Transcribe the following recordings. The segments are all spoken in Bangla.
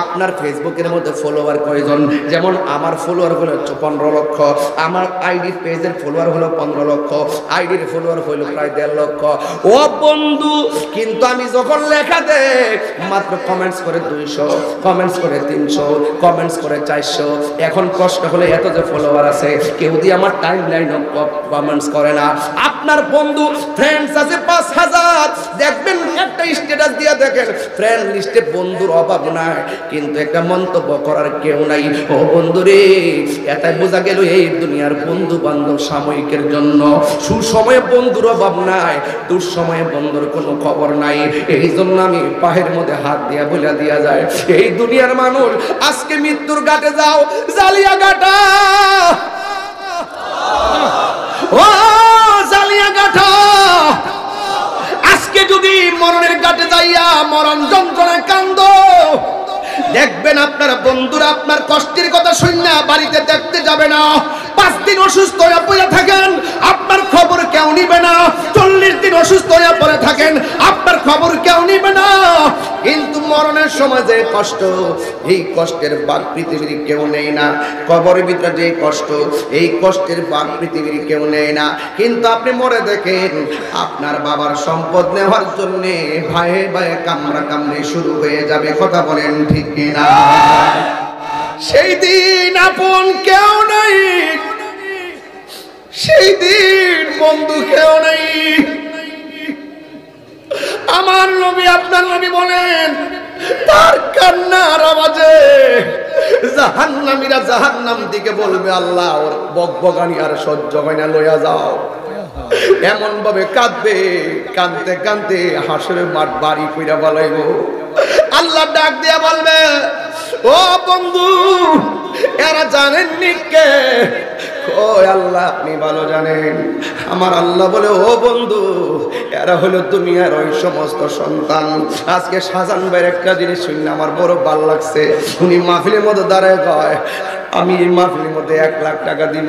আপনার ফেসবুকের মধ্যে ফলোয়ার কয়জন? যেমন আমার ফলোয়ার হলো 15 লক্ষ, আমার আইডির পেজের ফলোয়ার হলো 15 লক্ষ, আইডির ফলোয়ার হলো প্রায় 1.5 লক্ষ। ও বন্ধু, কিন্তু আমি যখন লেখা দেই মাত্র কমেন্টস করে 200, কমেন্টস করে 300, কমেন্টস করে 400। এখন প্রশ্ন হলো এত যে ফলোয়ার আছে, কেউ দিয়ে আমার টাইমলাইনে কমেন্টস করে না। আপনার বন্ধু ফ্রেন্ডস আছে 5000, দেখবেন একটা স্ট্যাটাস দিয়ে দেখেন ফ্রেন্ড লিস্টে বন্ধুর অভাব নাই, কিন্তু একটা মন্তব্য করার কেউ নাই। ও বন্ধুরে, এটাই বোঝা গেল এই দুনিয়ার বন্ধু বান্ধব সাময়িকের জন্য। সুসময়ে বন্ধুর অভাব নাই, দুঃসময়ে বন্ধুর কোনো খবর নাই। এই জন্য আমি পায়ের মধ্যে হাত দিয়া বলে দিয়া যায়, এই দুনিয়ার মানুষ আজকে মৃত্যুর ঘাটে যাও, জালিয়া ঘাটা, ও জালিয়া ঘাটা। আজকে যদি মরণের ঘাটে যাইয়া মরণ যন্ত্রণায় কান্দ, দেখবেন আপনার বন্ধুরা আপনার কষ্টের কথা শুননা বাড়িতে দেখতে যাবে না। 5 দিন অসুস্থ হয়ে পড়ে থাকেন, আপনার খবর কেউ নিবে না। 40 দিন অসুস্থ হয়ে পড়ে থাকেন, আপনার খবর কেউ নিবে না। কিন্তু মরণের সময় যে কষ্ট, এই কষ্টের ভাগ পৃথিবীর কেউ নেই না। কবরের ভিতরে যে কষ্ট, এই কষ্টের ভাগ পৃথিবীর কেউ নেই না। কিন্তু আপনি মরে দেখেন, আপনার বাবার সম্পদ নেওয়ার জন্য ভাইয়ে ভাইয়ে কামড়া কামড়ি শুরু হয়ে যাবে। কথা বলেন ঠিক কিনা? সেই দিন আপন কেউ নাই, সেই দিন বন্ধু কেউ নাই। আমার নবী আপনার নবী বলেন, তার কান্নার আওয়াজে জাহান্নামীরা জাহান্নাম দিকে বলবে, আল্লাহ ওর বকবকানি আর সহ্য হয় না, লইয়া যাও। এমন ভাবে কাঁদবে, কাঁদতে কাঁদতে হাসরের মাঠ বাড়ি কইরা বলাইব। আল্লাহ ডাক দিয়া বলবে, ও বন্ধু, এরা জানেননি কে? ও আল্লাহ আপনি ভালো জানেন। আমার আল্লাহ বলে, ও বন্ধু, এরা হলো দুনিয়ার ওই সমস্ত সন্তান। আজকে শাহজাহান ভাইয়ের একটা জিনিস শুনে আমার বড় ভালো লাগছে। উনি মাহফিলের মধ্যে দাঁড়ায় কয়, আমি এই মাহফিলের মধ্যে 1 লাখ টাকা দিব।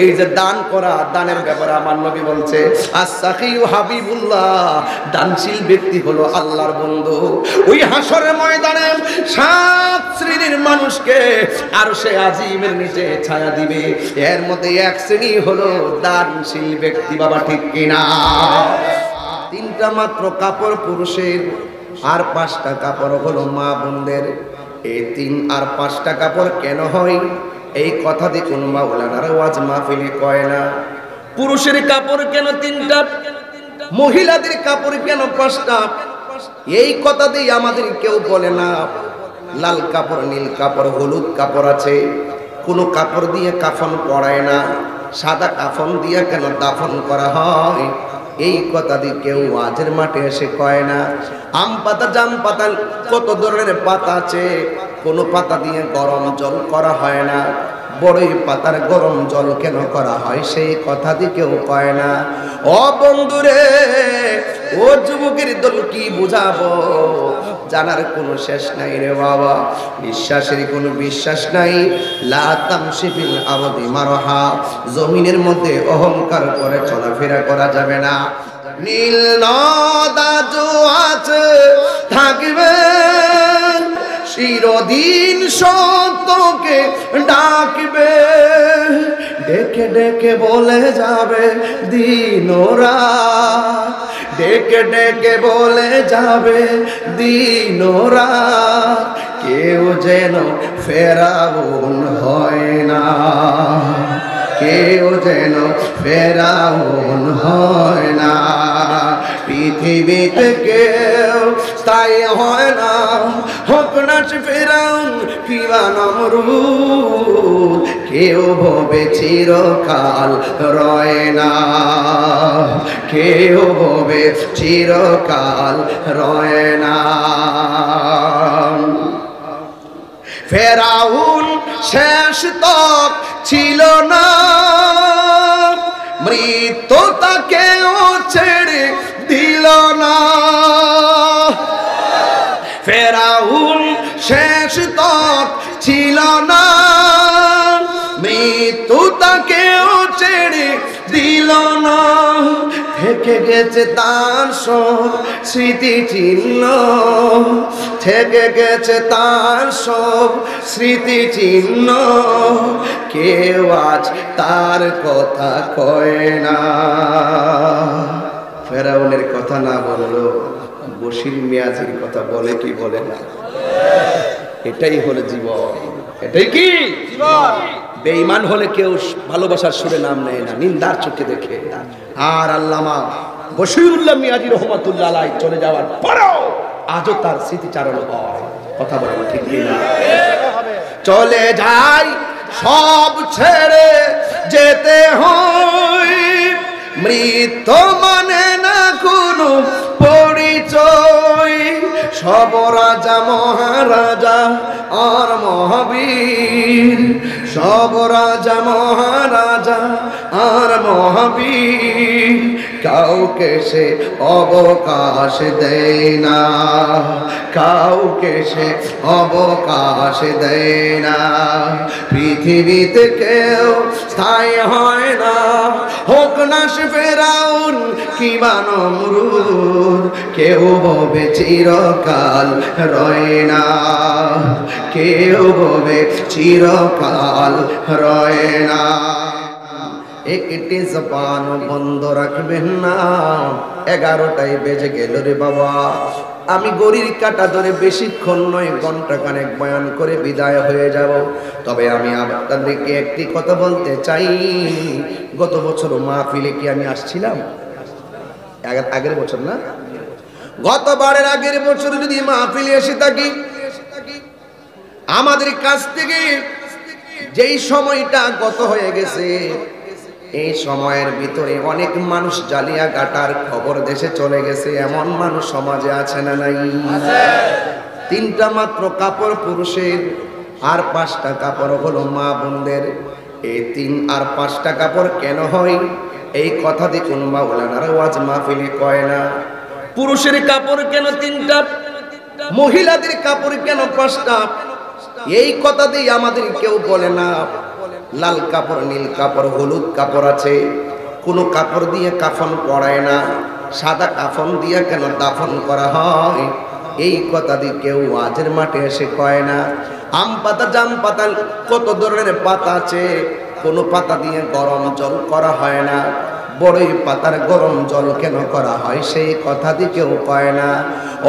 এই যে দান করা, দানের ব্যাপারে আমার নবী বলছে, আস-সাখিউ হাবিবুল্লাহ, দানশীল ব্যক্তি হলো আল্লাহর বন্ধু। ওই হাসরের ময়দানে 7 শ্রেণীর মানুষকে আরশে আজিমের নিচে ছায়া দিবে। এর মধ্যে 1 শ্রেণী হলো দানশীল ব্যক্তি। বাবা ঠিক কিনা? 3টা মাত্র কাপড় পুরুষের, আর 5টা কাপড় হলো মা বোনদের। এই 3 আর 5টা কাপড় কেন হয়? এই কথা দিয়ে কোন মাওলানার ওয়াজ মাহফিলে কয় না। পুরুষের কাপড় কেন 3টা, মহিলাদের কাপড় কেন 5টা? এই কথা দিয়ে আমাদের কেউ বলে না। লাল কাপড়, নীল কাপড়, হলুদ কাপড় আছে, কোন কাপড় দিয়ে কাফন পরায় না। সাদা কাফন দিয়ে কেন দাফন করা হয়? এই কথা দিয়ে কেউ ওয়াজের মাঠে এসে কয় না। আম পাতা, জাম পাতা, কত ধরনের পাতা আছে, কোন পাতা দিয়ে গরম জল করা হয় না। বড়ই পাতার গরম জল কেন করা হয়? সেই কথা দিয়ে কেউ কয় না। ও বন্ধুরে, ও যুবকের দল, কি বুঝাবো? জানার কোনো শেষ নাই রে বাবা, বিশ্বাসের কোনো বিশ্বাস নাই। লা তামশি ফিল আরদি মারহা, জমিনের মধ্যে অহংকার করে চলাফেরা করা যাবে না। নীল নদা জোয়াজ থাকবে, চিরদিন সত্যকে ডাকবে। ডেকে ডেকে বলে যাবে দিন রাত, ডেকে ডেকে বলে যাবে দিন রাত। কেউ যেন ফেরাউন হয় না, কেউ যেন ফেরাউন হয় না। পৃথিবীতে কেউ স্থায়ী হয় না, হোক না ফেরাউন কিবা নমরুদ। কেউ ভবে চিরকাল রয় না, কেউ ভবে চিরকাল রয় না। ফেরাউন শেষ তক ছিল না, মৃত্যু তাকেও ছেড়ে দিল না। ফেরাউন শেষ তক ছিল না, মৃত্যু তাকেও ছেড়ে দিল না। রেখে গেছে তার সব স্মৃতি চিহ্ন, থেকে গেছে তার সব স্মৃতি চিহ্ন, কেউ আজ তার কথা কয় না। ফেরাউনের কথা না বললো, বশির মিয়াজির কথা বলে কি বলে না? এটাই হলো জীবন, এটাই কি জীবন। বেঈমান হলে কেউ ভালোবাসার সুরে নাম নেয় না, নিন্দার চোখে দেখে। আর আল্লামা বশিরুল্লাহ মিয়াজি রহমাতুল্লাহ আলাইহি চলে যাওয়ার পরেও আজও তার স্মৃতিচারণ হয়। কথা বলেন ঠিক কি না? চলে যায় সব ছেড়ে যেতে হয়, মৃত্যু মানে না কোনো পরিচয়। সব রাজা মহারাজা আর মহাবীর, সব রাজা মহারাজা আর মহাবীর, কাউকে সে অবকাশ দেয় না, কাউকে সে অবকাশ দেয় না। পৃথিবীতে কেউ স্থায়ী হয় না, হোক না সে ফেরাউন কিংবা নমরুদ, কেউ ববে চিরকাল রয় না, কেউ ববে চিরকাল রয় না। একটি জবান বন্ধ রাখবেন না। 11টায় বেজে গেল রে বাবা। আমি গড়ির কাটা ধরে বেশিক্ষণ নয়, ঘন্টা খানেক বয়ান করে বিদায় হয়ে যাব। তবে আমি আপনাদেরকে একটি কথা বলতে চাই। গত বছর মাহফিলে কি আমি আসছিলাম? আগের বছর না, গতবারের আগের বছর যদি মাহফিলে এসে থাকি, আমাদের কাছ থেকে যেই সময়টা গত হয়ে গেছে, এই সময়ের ভিতরে অনেক মানুষ জালিয়া গাটার খবর দেশে চলে গেছে। এমন মানুষ সমাজে আছে না নাই? 3টা মাত্র কাপড় পুরুষের, আর 5টা কাপড় হলো মা বোনদের। এই 3 আর 5টা কাপড় কেন হয়? এই কথা দিয়ে কোন মাওলানার ওয়াজ মাহফিলে কয় না। পুরুষের কাপড় কেন 3টা, মহিলাদের কাপড় কেন 5টা? এই কথা দিয়ে আমাদের কেউ বলে না। লাল কাপড়, নীল কাপড়, হলুদ কাপড় আছে, কোনো কাপড় দিয়ে কাফন পরায় না। সাদা কাফন দিয়ে কেন দাফন করা হয়? এই কথা দিয়ে কেউ ওয়াজের মাঠে এসে কয় না। আম পাতা, জাম পাতা, কত ধরনের পাতা আছে, কোনো পাতা দিয়ে গরম জল করা হয় না। বড়ই পাতার গরম জল কেন করা হয়? সেই কথা দিয়ে কেউ কয় না।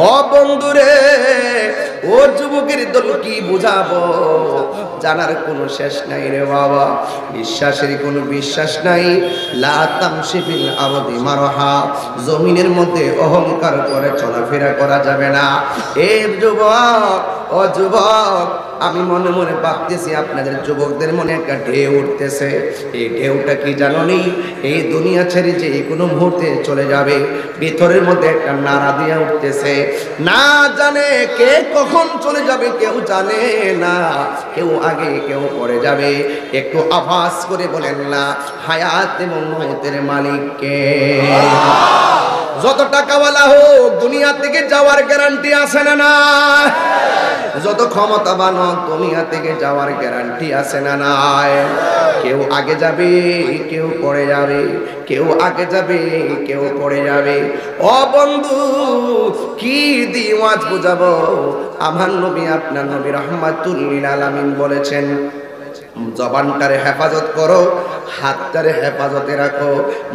ও বন্ধুরে, ও যুবকের দল কি বুঝাবো? জানার কোনো শেষ নাই রে বাবা, বিশ্বাসের কোনো বিশ্বাস নাই। লা তামশি ফিল আরদি মারহা, জমিনের মধ্যে অহংকার করে চলাফেরা করা যাবে না। এ যুবক, ও যুবক, আমি মনে মনে ভাবতেছি আপনাদের যুবকদের মনে একটা ঢেউ উঠতেছে। এই ঢেউটা কি জানোনি? এই দুনিয়া ছেড়ে যে কোনো মুহূর্তে চলে যাবে। ভিতরের মধ্যে একটা নাড়া দিয়ে উঠতেছে। না জানে কে কখন চলে যাবে, কেউ জানে না। কেউ আগে, কেউ পরে যাবে। একটু আওয়াজ করে বলেন না, হায়াত এবং মৌতের মালিক কে? যত টাকাওয়ালা হোক, দুনিয়া থেকে যাওয়ার গ্যারান্টি আছে না না? যত ক্ষমতাবান হোক, দুনিয়া থেকে যাওয়ার গ্যারান্টি আছে না নাই? কেউ আগে যাবে, কেউ পরে যাবে, কেউ আগে যাবে, কেউ পরে যাবে। ও বন্ধু, কি দিয়ে ওয়াজ বুঝাবো? আমার নবী, আপনার নবী রাহমাতুল লিল আলামিন বলেছেন, জবানটারে হেফাজত করো, হাতটারে হেফাজতে রাখো।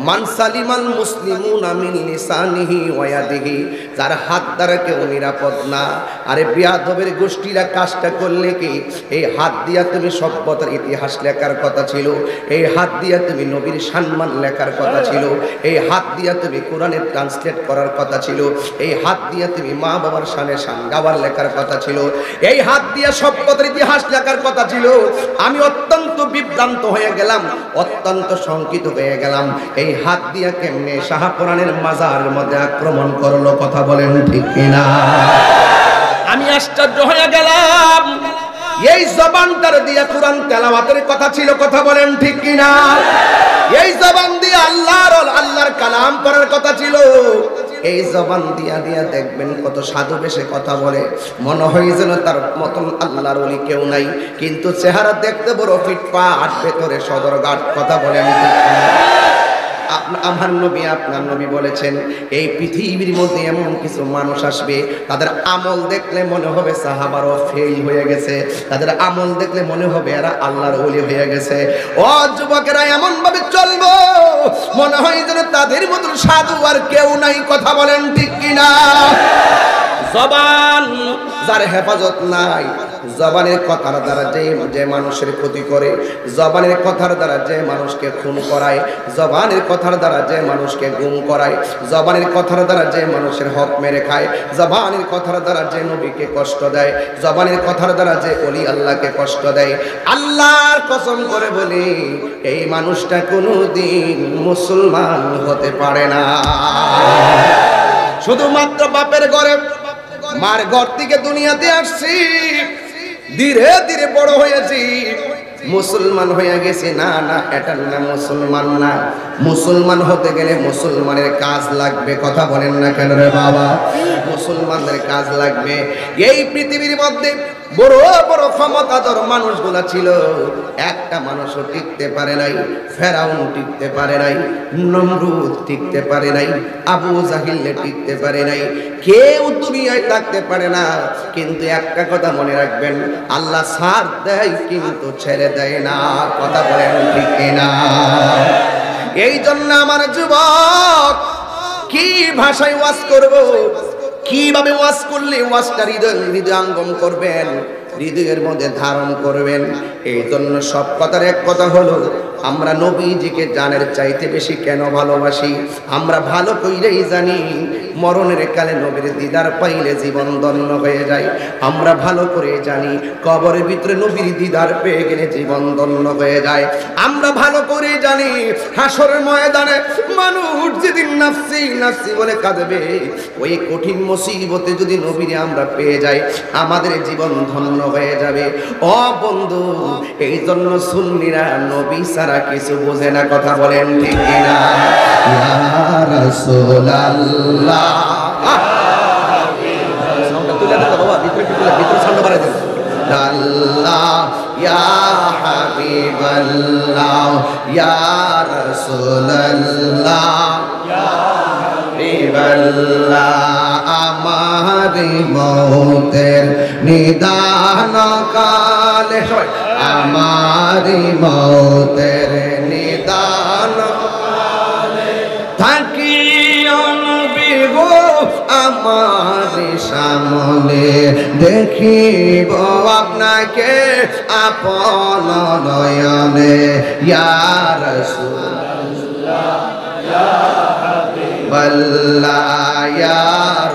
মান সালিমাল মুসলিমুনা মিন লিসানিহি ওয়া ইয়াদিহি, যার হাত দ্বারা কেউ নিরাপদ না। আরে বিয়াদবের গোষ্ঠীরা কাজটা করলে কি? এই হাত দিয়া তুমি সভ্যতার ইতিহাস লেখার কথা ছিল, এই হাত দিয়া তুমি নবীর সম্মান লেখার কথা ছিল, এই হাত দিয়া তুমি কোরআনের ট্রান্সলেট করার কথা ছিল, এই হাত দিয়া তুমি মা বাবার শানে সাঙ্গাবার লেখার কথা ছিল, এই হাত দিয়া সভ্যতার ইতিহাস লেখার কথা ছিল। আমি অত্যন্ত বিভ্রান্ত হয়ে গেলাম, অত্যন্ত শঙ্কিত হয়ে গেলাম। এই হাত দিয়া কেমনে শাহপুরানের মাজারের মধ্যে আক্রমণ করলো? কথা বলেন ঠিক কিনা? আমি আশ্চর্য হয়ে গেলাম। এই জবানটার দিয়ে কোরআন তেলাওয়াতের কথা ছিল। কথা বলেন ঠিক কিনা? এই জবান দিয়ে আল্লাহর কালাম পড়ার কথা ছিল। এই জবান দিয়া দিয়া দেখবেন কত সাধু বেশে কথা বলে, মনে হয় যেন তার মতন আল্লাহর ওলি কেউ নাই, কিন্তু চেহারা দেখতে বড় ফিটফাট, ভেতরে সদরঘাট। কথা বলেন ঠিক কিনা? আমার নবী আপনার নবী বলেছেন এই পৃথিবীর মধ্যে এমন কিছু মানুষ আসবে তাদের আমল দেখলে মনে হবে সাহাবারও ফেল হয়ে গেছে, তাদের আমল দেখলে মনে হবে এরা আল্লাহর ওলি হয়ে গেছে। ও যুবকেরা এমন ভাবে চলবো মনে হয় যেন তাদের মতো সাধু আর কেউ নাই। কথা বলেন ঠিক কিনা? জবান যার হেফাজত নাই, জবানের কথার দ্বারা যে মানুষের ক্ষতি করে, জবানের কথার দ্বারা যে মানুষকে খুন করায়, জবানের কথার দ্বারা যে মানুষকে গুম করায়, জবানের কথার দ্বারা যে মানুষের হক মেরে খায়, জবানের কথার দ্বারা যে নবীকে কষ্ট দেয়, জবানের কথার দ্বারা যে ওলি আল্লাহকে কষ্ট দেয়, আল্লাহর কসম করে বলি এই মানুষটা কোনোদিন মুসলমান হতে পারে না। শুধুমাত্র বাপের ঘরে মার ঘর থেকে দুনিয়াতে আসছি, ধীরে ধীরে বড় হয়েছি, মুসলমান হয়ে গেছি। না না, এটা না মুসলমান না। মুসলমান হতে গেলে মুসলমানের কাজ লাগবে। কথা বলেন না কেন রে বাবা? মুসলমানদের কাজ লাগবে। এই পৃথিবীর মধ্যে বড় বড় ক্ষমতাধর মানুষগুলা ছিল, একটা মানুষও টিকতে পারে নাই। ফেরাউন টিকতে পারে নাই, নমরুদ টিকতে পারে নাই, আবু জাহিল টিকতে পারে নাই, কেউ দুনিয়ায় থাকতে পারে না। কিন্তু একটা কথা মনে রাখবেন, আল্লাহ ছাড় দেয় কিন্তু ছেড়ে দেয় না। কথা বলেন ঠিক না? এই জন্য আমার যুবক কি ভাষায় ওয়াজ করব, কিভাবে ওয়াজ করলে ওয়াজটা হৃদয়ঙ্গম করবেন, হৃদয়ের মধ্যে ধারণ করবেন। এই জন্য সব কথার এক কথা হলো, আমরা নবীজিকে জানের চাইতে বেশি কেন ভালোবাসি? আমরা ভালো কইলেই জানি মরণের কালে নবীর দিদার পাইলে জীবন ধন্য হয়ে যায়। আমরা ভালো করে জানি কবরের ভিতরে নবীর দিদার পেয়ে গেলে জীবন ধন্য হয়ে যায়। আমরা ভালো করে জানি হাসরের ময়দানে মানুষ যেদিন নাফসি নাফসি বলে কাঁদবে, ওই কঠিন মুসিবতে যদি নবীরে আমরা পেয়ে যাই আমাদের জীবন ধন্য হয়ে যাবে। ও বন্ধু, এই জন্য সুন্নিরা নবী ছাড়া কিছু বোঝে না। কথা বলেন ঠিক কিনা? ইয়া রাসূলুল্লাহ, সাউন্ডটা তুলে দাও বাবা, ভিতরে সাউন্ড বাড়াই দেন। আল্লাহ ইয়া হাবিবাল্লাহ, ইয়া রাসূলুল্লাহ, ইয়া হাবিবাল্লাহ, আমার মৌতের নিদান কালে, আমার মৌতের নিদান কালে থাকি নবী গো আমার সামনে, দেখিব আপনাকে আপন নয়নে। ইয়া রাসূলুল্লাহ, ইয়া হাবিবাল্লাহ, ইয়া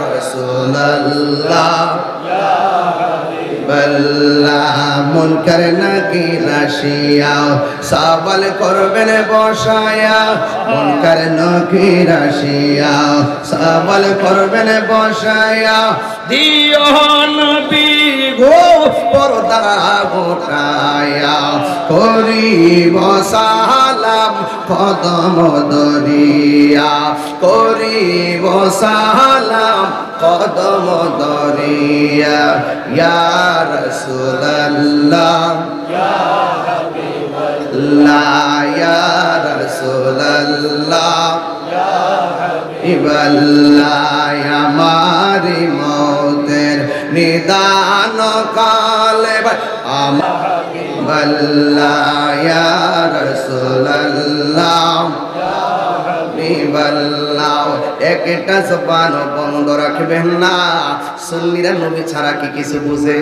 রাসূলুল্লাহ, ইয়া হাবিবাল্লাহ, মুনকার নাকির আসিয়া সওয়াল করবেন বসায়া, মুনকার নাকির আসিয়া সওয়াল করবেন বসায়া, দিও নবী গো পর্দা গোটায়া, করিব সালাম কদম দরিয়া, করিব সালাম কদম দরিয়া। ইয়া রাসূলুল্লাহ, ইয়া হাবিবাল্লাহ, ইয়া রাসূলুল্লাহ, ইয়া হাবিবাল্লাহ, আমার মৌতের নিদান কালে আমার হাবিবাল্লাহ, ইয়া রাসূলুল্লাহ, ইয়া হাবিবাল্লাহ। একটা জবান বন্ধ রাখবেন না। সুন্নিরা নবী ছাড়া কি কিছু বুঝে?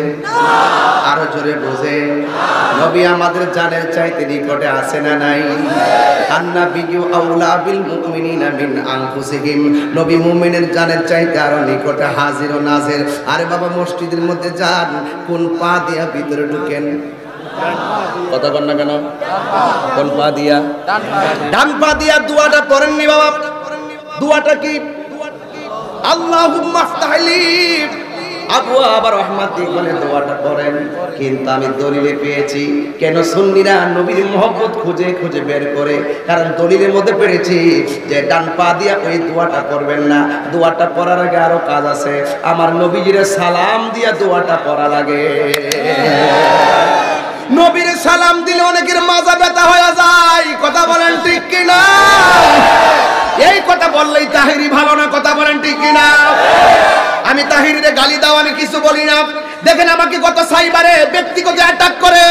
আরো জোরে বুঝে। নবী আমাদের জানের চাইতে নিকটে আছে না নাই? আন্নাবিয়্যু আউলা বিল মুমিনিনা মিন আনফুসিহিম, নবী মুমিনের জানের চাইতে আরো নিকটে হাজির ও নাজির। আরে বাবা, মসজিদের মধ্যে যান, কোন পা দিয়া ভিতরে ঢুকেন? কথা বল না কেন? কোন পা দিয়া? ডান পা দিয়া। দোয়াটা পড়েননি বাবা? দোয়াটা কি? আল্লাহুম্মা আফতাহলি আবওয়াব রাহমাতিক বলে দোয়াটা করেন। কিন্তু আমি দলিলে পেয়েছি, কেন সুন্নিরা নবীর মহব্বত খুঁজে খুঁজে বের করে, কারণ দলিলের মধ্যে পেয়েছি যে ডান পা দিয়া ওই দোয়াটা করবেন না। দোয়াটা পড়ার আগে আরো কাজ আছে। আমার নবীজির সালাম দিয়া দোয়াটা পড়া লাগে। নবীর সালাম দিলে অনেকের মাজা ব্যথা হয়ে যায়। কথা বলেন ঠিক কিনা? এই কথা বললেই তাহিরি ভালো না, কথা বলেন ঠিক কিনা? আমি তাহিরিরে গালি দাও, আমি কিছু বলি না। দেখেন আমাকে কত সাইবারে ব্যক্তিগত অ্যাটাক করে,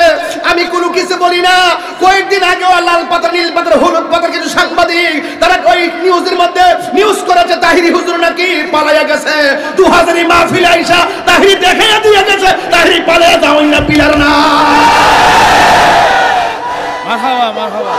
আমি কোনো কিছু বলি না। কয়েকদিন আগে লাল পাতা নীল পাতা হলুদ পাতা কিছু সাংবাদিক তারা ওই নিউজের মধ্যে নিউজ করেছে তাহিরি হুজুর নাকি পালাইয়া গেছে। 2000 মাহফিলে আইসা তাহিরি দেখাইয়া দিয়ে গেছে তাহিরি পালাইয়া যাওই না পিলার না। মারহাবা মারহাবা।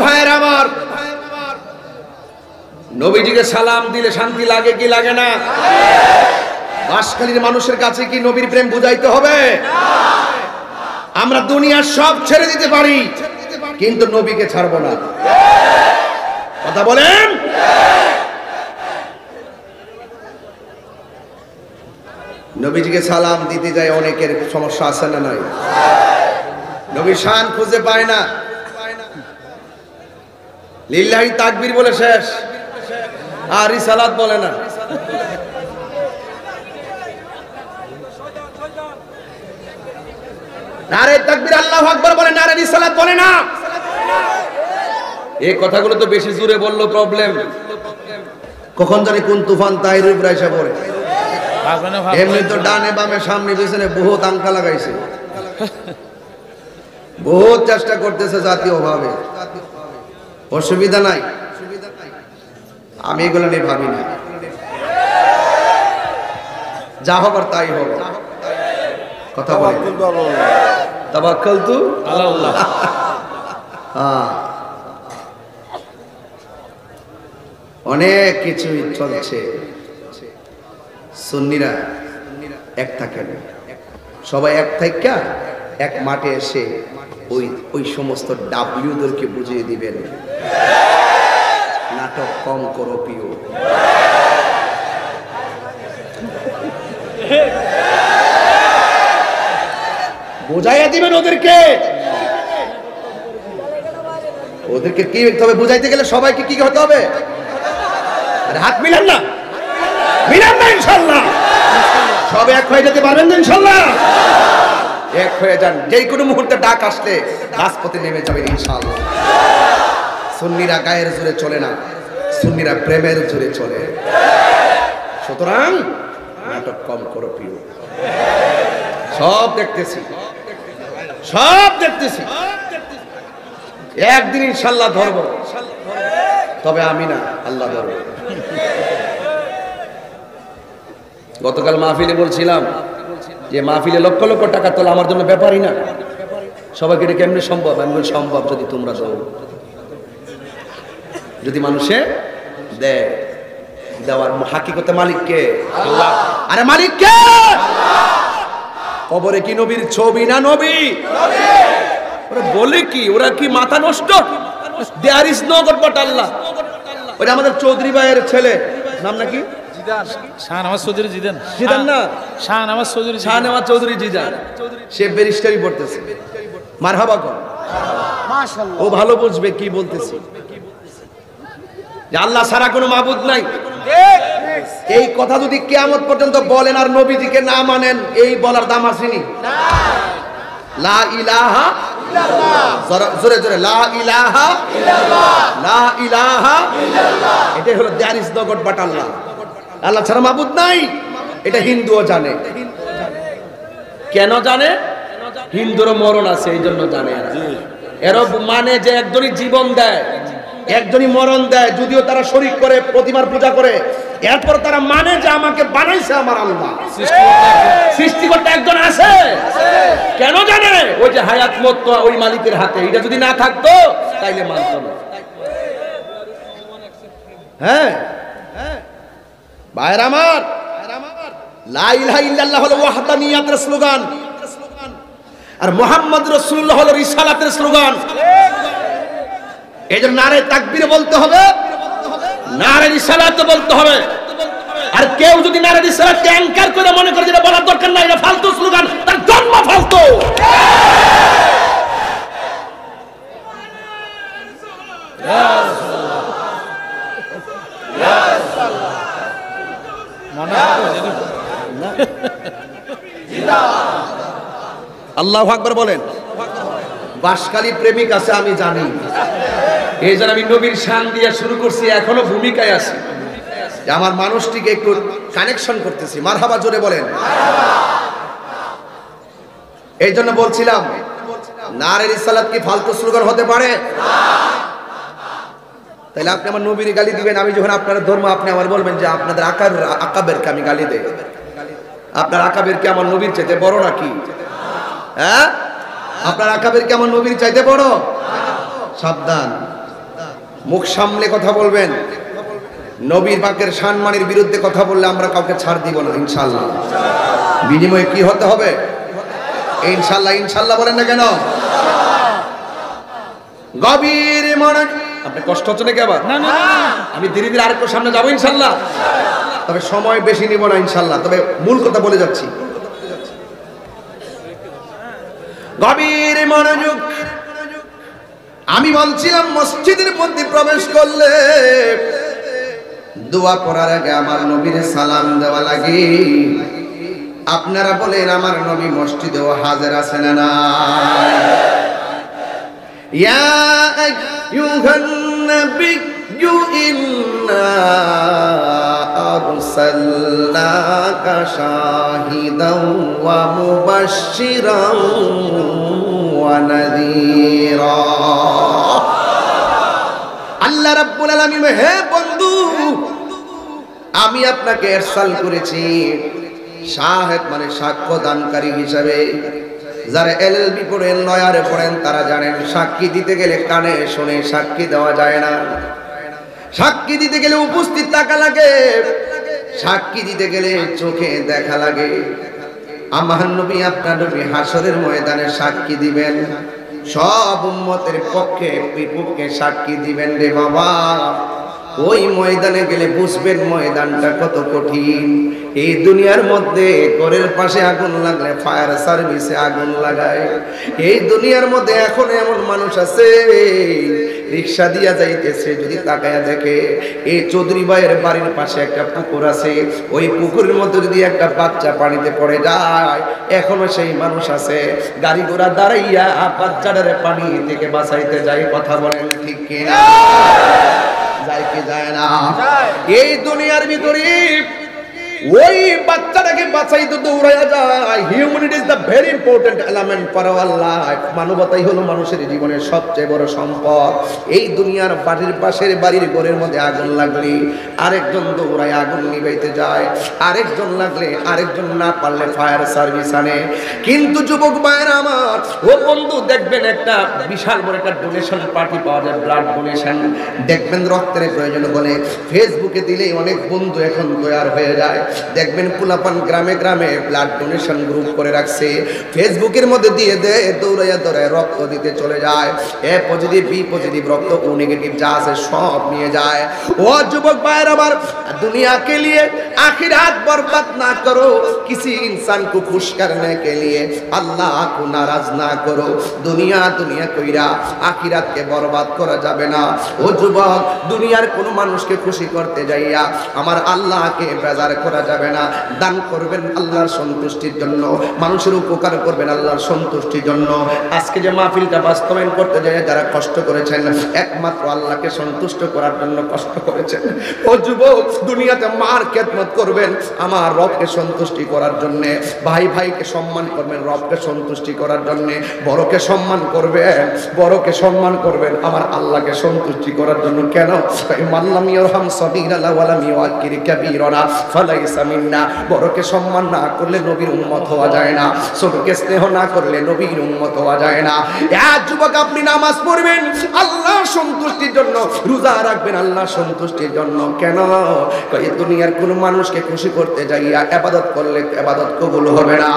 ভাইয়ের আমার, নবীজিকে সালাম দিলে শান্তি লাগে কি লাগে না? বাঁশখালীর মানুষের কাছে কি নবীর প্রেম বুঝাইতে হবে? আমরা দুনিয়ার সব ছেড়ে দিতে পারি কিন্তু নবীকে ছাড়বো না। কথা বলেন। নবীজিকে সালাম দিতে যায় অনেকের সমস্যা আছে না নাই? নবীর শান খুঁজে পায় না, লিল্লাহি তাকবীর বলে শেষ, আর রিসালাত বলে না। নারে তাকবীর আল্লাহু আকবার বলে, নারে রিসালাত বলে না। এই কথাগুলো তো বেশি জোরে বললো প্রবলেম। কখন জানি কোন তুফান তাহিরের উপরে এসে পড়ে। এমনি তো ডানে বামে সামনে পিছনে বহুত আঙ্কা লাগাইছে, বহুত চেষ্টা করতেছে জাতীয় ভাবে, অসুবিধা নাই। আমি এগুলো নিয়ে ভাবি না, যা হবার তাই হবে। কথা বলে তাওয়াক্কালতু আলাল্লাহ। অনেক কিছুই চলছে। সুন্নিরা এক থাকেন, সবাই এক থাইকা এক মাঠে এসে ওই সমস্ত ডাব্লিউদেরকে বুঝিয়ে দিবেন নাটক কম করো প্রিয়। বুঝাইয়া দিবেন ওদেরকে। ওদেরকে কি তবে বুঝাইতে গেলে সবাইকে কি হতে হবে? হাত মিলান না, মিলান না ইনশাআল্লাহ। সব এক হয়ে যেতে পারবেন না ইনশাআল্লাহ? এক হয়ে যান, যেই কোনো মুহূর্তে ডাক আসলে রাজপথে নেমে যাবেন ইনশাআল্লাহ। সুন্নিরা গায়ের জোরে চলে না, সুন্নিরা প্রেমের জোরে চলে। সুতরাং নাটক কম করো প্রিয়। সব দেখতেছি, সব দেখতেছি, একদিন ইনশাআল্লাহ ধরবো, তবে আমি না, আল্লাহ ধরবো। গতকাল মাহফিলে বলছিলাম যে মাহফিলে লক্ষ লক্ষ টাকা তোলা আমার জন্য ব্যাপারই না। সবাইকে এটা কেমনে সম্ভব? আমি বলি সম্ভব যদি তোমরা দাও, যদি মানুষে দেয়। দেওয়ার হাকিকতে মালিককে আল্লাহ। আরে মালিককে। কবরে কি নবীর ছবি না নবী? ওরা বলে কি, ওরা কি মাথা নষ্ট? There is no god but Allah. ওটা আমাদের চৌধুরী ভাইয়ের ছেলে, নাম নাকি শাহনওয়াজ চৌধুরী জিদান। জিদান না, শাহনওয়াজ চৌধুরী, শাহনওয়াজ চৌধুরী জিদান। সে ব্যারিস্টারি পড়তেছে। মারহাবা কর, মাশাআল্লাহ। ও ভালো বুঝবে কি বলতেছি, যে আল্লাহ ছাড়া কোনো মাবুদ নাই। এই কথা যদি কিয়ামত পর্যন্ত বলেন আর নবীজিকে না মানেন, এই বলার দাম আসেনি। লা ইলাহা ইল্লাল্লাহ, জোরে জোরে লা ইলাহা ইল্লাল্লাহ, লা ইলাহা ইল্লাল্লাহ। এটাই হলো there is no god but Allah. আল্লাহ ছাড়া মাবুদ নাই, এটা হিন্দুও জানে। কেন জানে? হিন্দুরও মরণ আছে, এই জন্য জানে। এরা মানে যে একজনই জীবন দেয়, একজনই মরণ দেয়, যদিও তারা শরীক করে, প্রতিমার পূজা করে, এরপর তারা মানে যে আমাকে বানাইছে আমার আল্লাহ, সৃষ্টিকর্তা একজন আছে। কেন জানে? ওই যে হায়াত মত ওই মালিকের হাতে, এটা যদি না থাকতো তাইলে মানত না। হ্যাঁ ভাইরা আমার, লা ইলাহা ইল্লাল্লাহ হলো ওয়াহদানিয়াতের স্লোগান, আর মুহাম্মদ রাসূলুল্লাহ হলো রিসালাতের স্লোগান। এই জন্য নারে তাকবীর বলতে হবে, নারে রিসালাত বলতে হবে। আর কেউ যদি নারে রিসালাতকে অ্যাঙ্কার করে মনে করে যেটা বলার দরকার নাই, এটা ফালতু স্লোগান, তার জন্ম ফালতু। আল্লাহু আকবার বলেন। বাসখালী প্রেমিক আছে আমি জানি, এই জন্য আমি নবীর শান দিয়ে শুরু করছি, এখনো ভূমিকায় আছি যে আমার মানুষটিকে একটু কানেকশন করতেছি। মারহাবা জোরে বলেন। এই জন্য বলছিলাম নারে রিসালাত কি ফালতু স্লোগান হতে পারে? তাহলে আপনি আমার নবীর গালি দিবেন, আমি যখন আপনার ধর্ম আপনি আমার বলবেন যে আপনাদের আকাবেরকে আমি গালি দেই। আপনার আকাবেরকে আমার নবীর চাইতে বড় নাকি? হ্যাঁ, আপনার আকাবেরকে আমার নবীর চাইতে বড়? সাবধান, মুখ সামলে কথা বলবেন। নবীর পাকের সম্মানের বিরুদ্ধে কথা বললে আমরা কাউকে ছাড় দিব না ইনশাআল্লাহ। বিনিময়ে কি হতে হবে? ইনশাআল্লাহ। ইনশাআল্লাহ বলেন না কেন? গভীর মনোযোগ। আপনি কষ্ট হচ্ছে নাকি আবার? না না না, আমি ধীরে ধীরে আরেকটু সামনে যাবো ইনশাআল্লাহ, তবে সময় বেশি নিব না ইনশাআল্লাহ। তবে মূল কথা বলে যাচ্ছি। গভীর মনোযোগ। আমি বলছিলাম মসজিদের মধ্যে প্রবেশ করলে দোয়া করার আগে আমার নবীর সালাম দেওয়া লাগে। আপনারা বলেন আমার নবী মসজিদেও হাজির আছেন না? ইয়া আইয়ুহান নাবিয়্যু ইন্না আরসালনাকা শাহিদাও ওয়া মুবাশশিরাও ওয়া নাযীরা। আল্লাহ রাব্বুল আলামিন, হে বন্ধু, আমি আপনাকে ইরসাল করেছি শাহেদ মানে সাক্ষ্য দানকারী হিসাবে। যারা এলএলবি পড়েন, লয়ারে পড়েন, তারা জানেন সাক্ষী দিতে গেলে কানে শুনে সাক্ষী দেওয়া যায় না। সাক্ষী দিতে গেলে উপস্থিত থাকা লাগে, সাক্ষী দিতে গেলে চোখে দেখা লাগে। আমার নবী আপনার নবী হাসরের ময়দানে সাক্ষী দিবেন, সব উম্মতের পক্ষে বিপক্ষে সাক্ষী দিবেন রে বাবা। ওই ময়দানে গেলে বুঝবেন ময়দানটা কত কঠিন। এই দুনিয়ার মধ্যে ঘরের পাশে আগুন লাগলে ফায়ার সার্ভিসে আগুন লাগায়। এই দুনিয়ার মধ্যে এখন এমন মানুষ আছে রিক্সা দিয়া যাইতেছে, যদি তাকায়া দেখে এই চৌধুরী ভাইয়ের বাড়ির পাশে একটা পুকুর আছে, ওই পুকুরের মধ্যে যদি একটা বাচ্চা পানিতে পড়ে যায়, এখনো সেই মানুষ আছে গাড়ি ঘোড়া দাঁড়াইয়া বাচ্চাটারে পানি থেকে বাঁচাইতে যায়। কথা বলেন ঠিক কিনা? যায় কি যায় না? এই দুনিয়ার ভিতরে ওই বাচ্চাটাকে বাঁচাইতে দৌড়াইয়া যায়। Humanity is the very important element for our life. মানবতাই হলো মানুষের জীবনের সবচেয়ে বড় সম্পদ। এই দুনিয়ার বাড়ির পাশের বাড়ির ঘরের মধ্যে আগুন লাগলে আরেকজন দৌড়ায় আগুন নিভাইতে যায়, আরেকজন লাগলে আরেকজন না পারলে ফায়ার সার্ভিস আনে। কিন্তু যুবক ভাইরা আমার, ও বন্ধু, দেখবেন একটা বিশাল বড় একটা ডোনেশন পার্টি পাওয়া যায়, ব্লাড ডোনেশন। দেখবেন রক্তের প্রয়োজন বলে ফেসবুকে দিলেই অনেক বন্ধু এখন তৈরি হয়ে যায়। দেখবেন পুলাপান গ্রামে গ্রামে ব্লাড ডোনেশন গ্রুপ করে রাখছে, ফেসবুকের মধ্যে দিয়ে দেয়, দৌড়াইয়া দৌড়ায় রক্ত দিতে চলে যায়। এ পজিটিভ, বি পজিটিভ রক্ত, ও নেগেটিভ যা আছে সব নিয়ে যায়। ও যুবক ভাইয়ের আবার, दुनिया के लिए आखिरात बर्बाद ना करो, किसी इंसान को खुश करने के लिए अल्लाह को नाराज ना करो। दुनिया दुनिया कइरा आखिरात के बर्बाद करा जाबे ना। ओ যুবক, দুনিয়ার কোন মানুষকে খুশি করতে যাইয়া আমার আল্লাহকে বেজার করা যাবে না। দান করবেন আল্লাহর সন্তুষ্টির জন্য, মানুষের উপকার করবেন আল্লাহর সন্তুষ্টির জন্য। আজকে যে মাহফিলটা বাস্তবায়ন করতে যায় যারা কষ্ট করেছেন, একমাত্র আল্লাহকে সন্তুষ্ট করার জন্য কষ্ট করেছেন। ও যুবক, দুনিয়াতে মার খেদমত করবেন আমার রবকে সন্তুষ্টি করার জন্য, ভাই ভাইকে সম্মান করবেন রবকে সন্তুষ্টি করার জন্য, বড়কে সম্মান করবেন, বড়কে সম্মান করবেন আমার আল্লাহকে সন্তুষ্টি করার জন্য। কেন? মাল্লাম ইয়ারহাম সাগীরানা ওয়া লাম ইউআক্কির কাবীরানা ফালাইসা মিন্না। বড়কে সম্মান না করলে নবীর উম্মত হওয়া যায় না, ছোটকে স্নেহ না করলে নবীর উম্মত হওয়া যায় না। এক যুবক, আপনি নামাজ পড়বেন আল্লাহর সন্তুষ্টির জন্য, রোজা রাখবেন আল্লাহর সন্তুষ্টির জন্য। কেন? এই দুনিয়ার কোন মানুষকে খুশি করতে যাইয়া ইবাদত করলে ইবাদত কবুল হবে না।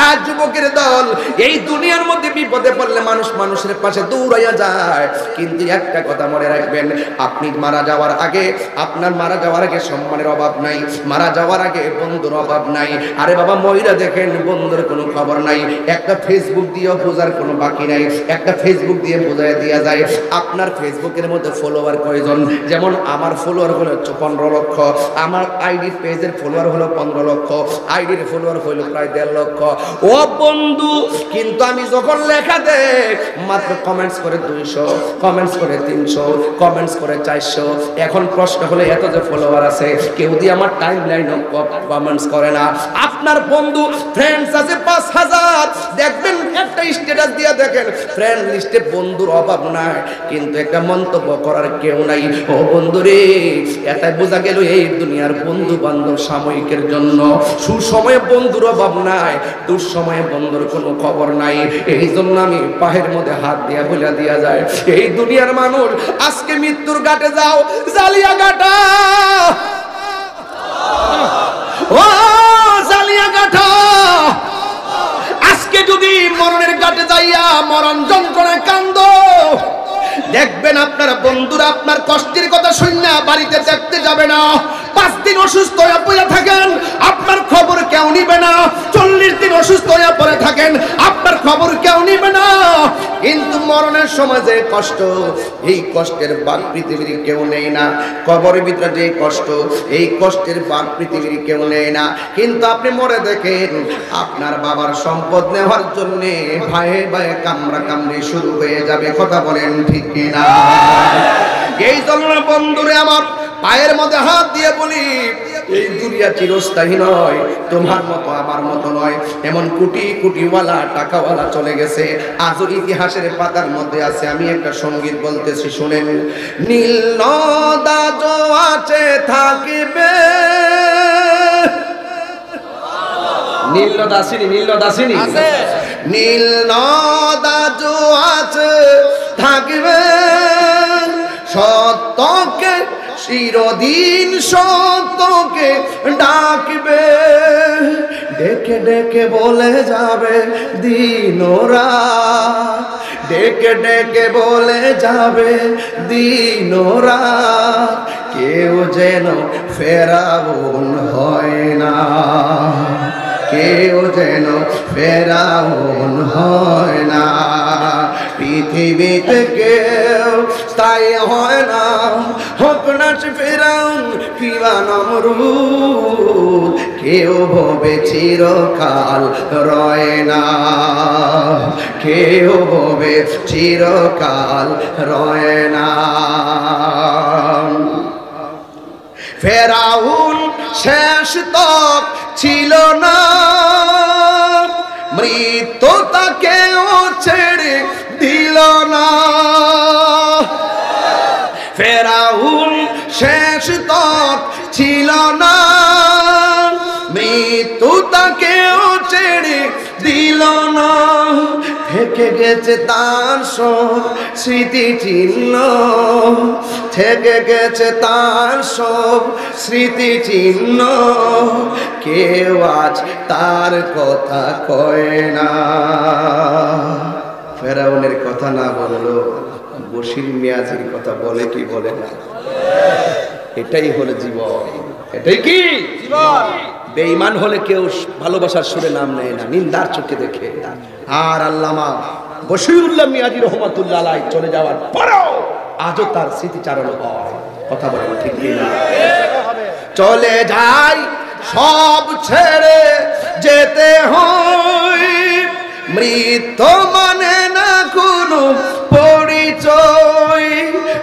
এক যুবকের দল এই দুনিয়ার মধ্যে বিপদে পড়লে মানুষ মানুষের পাশে দৌড়াইয়া যায়, কিন্তু একটা কথা মনে রাখবেন, আপনি মারা যাওয়ার আগে, আপনার মারা যাওয়ার আগে সম্মানের অভাব নাই, মারা যাওয়ার আগে বন্ধুর অভাব নাই। আরে বাবা ময়রা দেখেন বন্ধুর কোনো খবর নাই, একটা ফেসবুক দিয়েও বোঝার কোনো বাকি নাই, একটা ফেসবুক দিয়ে বোঝায় দেওয়া যায়। আপনার ফেসবুকের মধ্যে ফলোয়ার কয়জন? যেমন আমার ফলোয়ার হলো 15 লক্ষ, আমার আইডি পেজের ফলোয়ার হলো 15 লক্ষ, আইডির ফলোয়ার হলো প্রায় 1.5 লক্ষ। ও বন্ধু, কিন্তু আমি যখন লেখা দেই মাত্র কমেন্টস করে 200, কমেন্টস করে 300, কমেন্টস করে 400। এখন প্রশ্ন হলো এত যে ফলোয়ার আছে, কেউ দিয়ে আমার টাইম লাইনে কমেন্টস করে না। আপনার বন্ধু ফ্রেন্ডস আছে 5000, দেখবেন একটা স্ট্যাটাস দিয়ে দেখেন ফ্রেন্ড লিস্টে বন্ধুর অভাব নাই, কিন্তু একটা মন্তব্য করার কেউ নাই। ও বন্ধুরে, এটাই বোঝা গেল এই দুনিয়ার বন্ধু বান্ধব সাময়িকের জন্য। সুসময়ে বন্ধুর অভাব নাই, দুঃসময়ে বন্ধুর কোনো খবর নাই। এই জন্য আমি পায়ের মধ্যে হাত দিয়া বলে দিয়া যায়, এই দুনিয়ার মানুষ আজকে মৃত্যুর ঘাটে যাও, জালিয়া ঘাটা, ও জালিয়া ঘাটা। আজকে যদি মরণের ঘাটে যাইয়া মরণ যন্ত্রণায় কান্দ, দেখবেন আপনার বন্ধুরা আপনার কষ্টের কথা শুননা বাড়িতে দেখতে যাবে না। 5 দিন অসুস্থ হয়ে পড়ে থাকেন, আপনার খবর কেউ নিবে না। 40 দিন অসুস্থ হয়ে পড়ে থাকেন, আপনার খবর কেউ নিবে না। কিন্তু মরণের সময় যে কষ্ট, এই কষ্টের ভাগ পৃথিবীর কেউ নেই না। কবরের ভিতরে যে কষ্ট, এই কষ্টের ভাগ পৃথিবীর কেউ নেই না। কিন্তু আপনি মরে দেখেন, আপনার বাবার সম্পদ নেওয়ার জন্য ভাইয়ে ভাইয়ে কামড়া কামড়ি শুরু হয়ে যাবে। কথা বলেন ঠিক কিনা? এই জন্য বন্ধুরে আমার পায়ের মধ্যে হাত দিয়ে বলি, এই দুনিয়া চিরস্থায়ী নয়, তোমার মতো আমার মতো নয়। এমন কোটি কোটিওয়ালা টাকাওয়ালা চলে গেছে, আজও ইতিহাসের পাতার মধ্যে আছে। আমি একটা সঙ্গীত বলতেছি, শুনেন। নীল নদা জো আছে থাকিবে, নীল নদা আসেনি, নীল নদা আসেনি, নীল নদা জো আছে থাকিবে, সত্যকে চিরদিন সত্যকে ডাকবে, ডেকে ডেকে বলে যাবে দিন রাত, ডেকে ডেকে বলে যাবে দিন রাত, কেউ যেন ফেরাউন হয় না, কেউ যেন ফেরাউন হয় না। পৃথিবীতে কেউ স্থায়ী হয় না, হোক না ফেরাউন কিবা নমরুদ, কেউ ভবে চিরকাল রয় না, কেউ ভবে চিরকাল রয় না। ফেরাউন শেষ তক ছিল না, মৃত্যু তাকেও ছেড়ে দিল না। ফেরাউন শেষ তক ছিল না, মৃত্যু তাকেও ছেড়ে দিল না। থেকে গেছে তার সব স্মৃতি চিহ্ন, থেকে গেছে তার সব স্মৃতি চিহ্ন, কেউ আজ তার কথা কয় না। ফেরাউনের কথা না বললো, বশির মিয়াজির কথা বলে কি বলে না? এটাই হলো জীবন, এটাই কি জীবন। বেঈমান হলে কেউ ভালোবাসার সুরে নাম নেয় না, নিন্দার চোখে দেখে। আর আল্লামা বশিরুল্লাহ মিয়াজি রহমাতুল্লাহ আলাইহি চলে যাওয়ার পরেও আজও তার স্মৃতিচারণ হয়। কথা বলেন ঠিক কিনা? চলে যাই সব ছেড়ে যেতে হয়, মৃত্যু মানে না কোনো পরিচয়।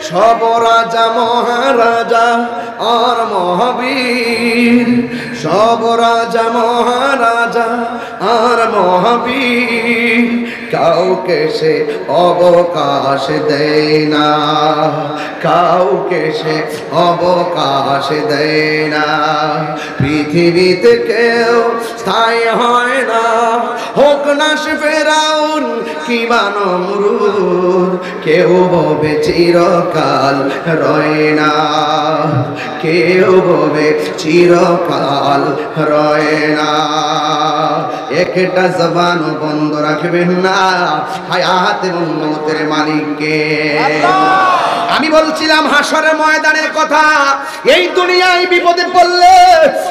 সব রাজা মহারাজা আর মহাবীর, সব রাজা মহারাজা আর মহাবীর, কাউকে সে অবকাশ দেয় না, কাউকে সে অবকাশ দেয় না। পৃথিবীতে কেউ স্থায়ী হয় না, হোক না সে ফেরাউন কিবা নমরুদ কেউ ববে চিরকাল রয় না, কেউ ববে চিরকাল রয় না। একটা জবান বন্ধ রাখবেন না, হায়াত এবং মৌতের মালিককে। আমি বলছিলাম হাসরের ময়দানের কথা। এই দুনিয়ায় বিপদে পড়লে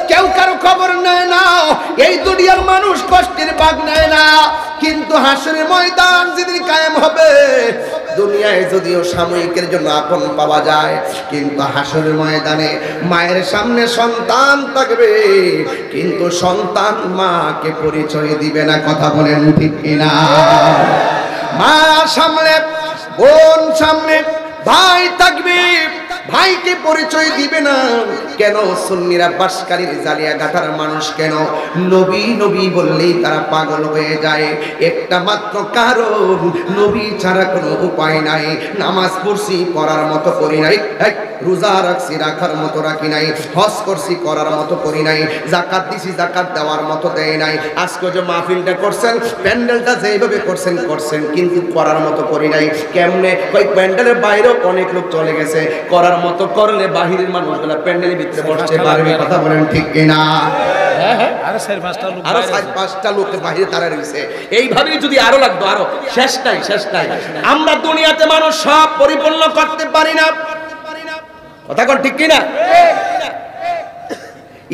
কেউ কারো খবর নেয় না, এই দুনিয়ার মানুষ কষ্টের ভাগ নেয় না, কিন্তু হাসরের ময়দান যেদিন কায়েম হবে, দুনিয়ায় যদিও সাময়িকের জন্য আপন পাওয়া যায়, কিন্তু হাসরের ময়দানে মায়ের সামনে সন্তান থাকবে, কিন্তু সন্তান মাকে পরিচয় দিবে না। কথা বলেন ঠিক কিনা? মা সামনে, বোন সামনে, ভাই থাকবে, ভাইকে পরিচয় দিবে না। কেন? সুন্নিরা বাসকারীর জালিয়া গাথার মানুষ কেন নবী নবী বললেই তারা পাগল হয়ে যায়? একটা মাত্র কারণ, নবী ছাড়া কোনো উপায় নাই। নামাজ পড়ছি করার মতো করি নাই, রোজা রাখছি রাখার মতো রাখি নাই, হজ করছি করার মতো করি নাই, যাকাত দিছি যাকাত দেওয়ার মতো দেয় নাই। আজকে যে মাহফিলটা করছেন, প্যান্ডেলটা যেভাবে করছেন করছেন, কিন্তু করার মতো করি নাই। কেমনে? ওই প্যান্ডেলের বাইরেও অনেক লোক চলে গেছে, করার মতো করলে বাহিরের মানুষগুলা প্যান্ডেলের ভিতরে বসতে পারবে। কথা বলেন ঠিক কিনা? আরো 4-5টা লোক বাহিরে তারা রয়েছে। এইভাবেই যদি আরো লাগতো, আরো শেষ নাই, শেষ নাই। আমরা দুনিয়াতে মানুষ সব পরিপূর্ণ করতে পারি না। কথা কোন ঠিক কিনা?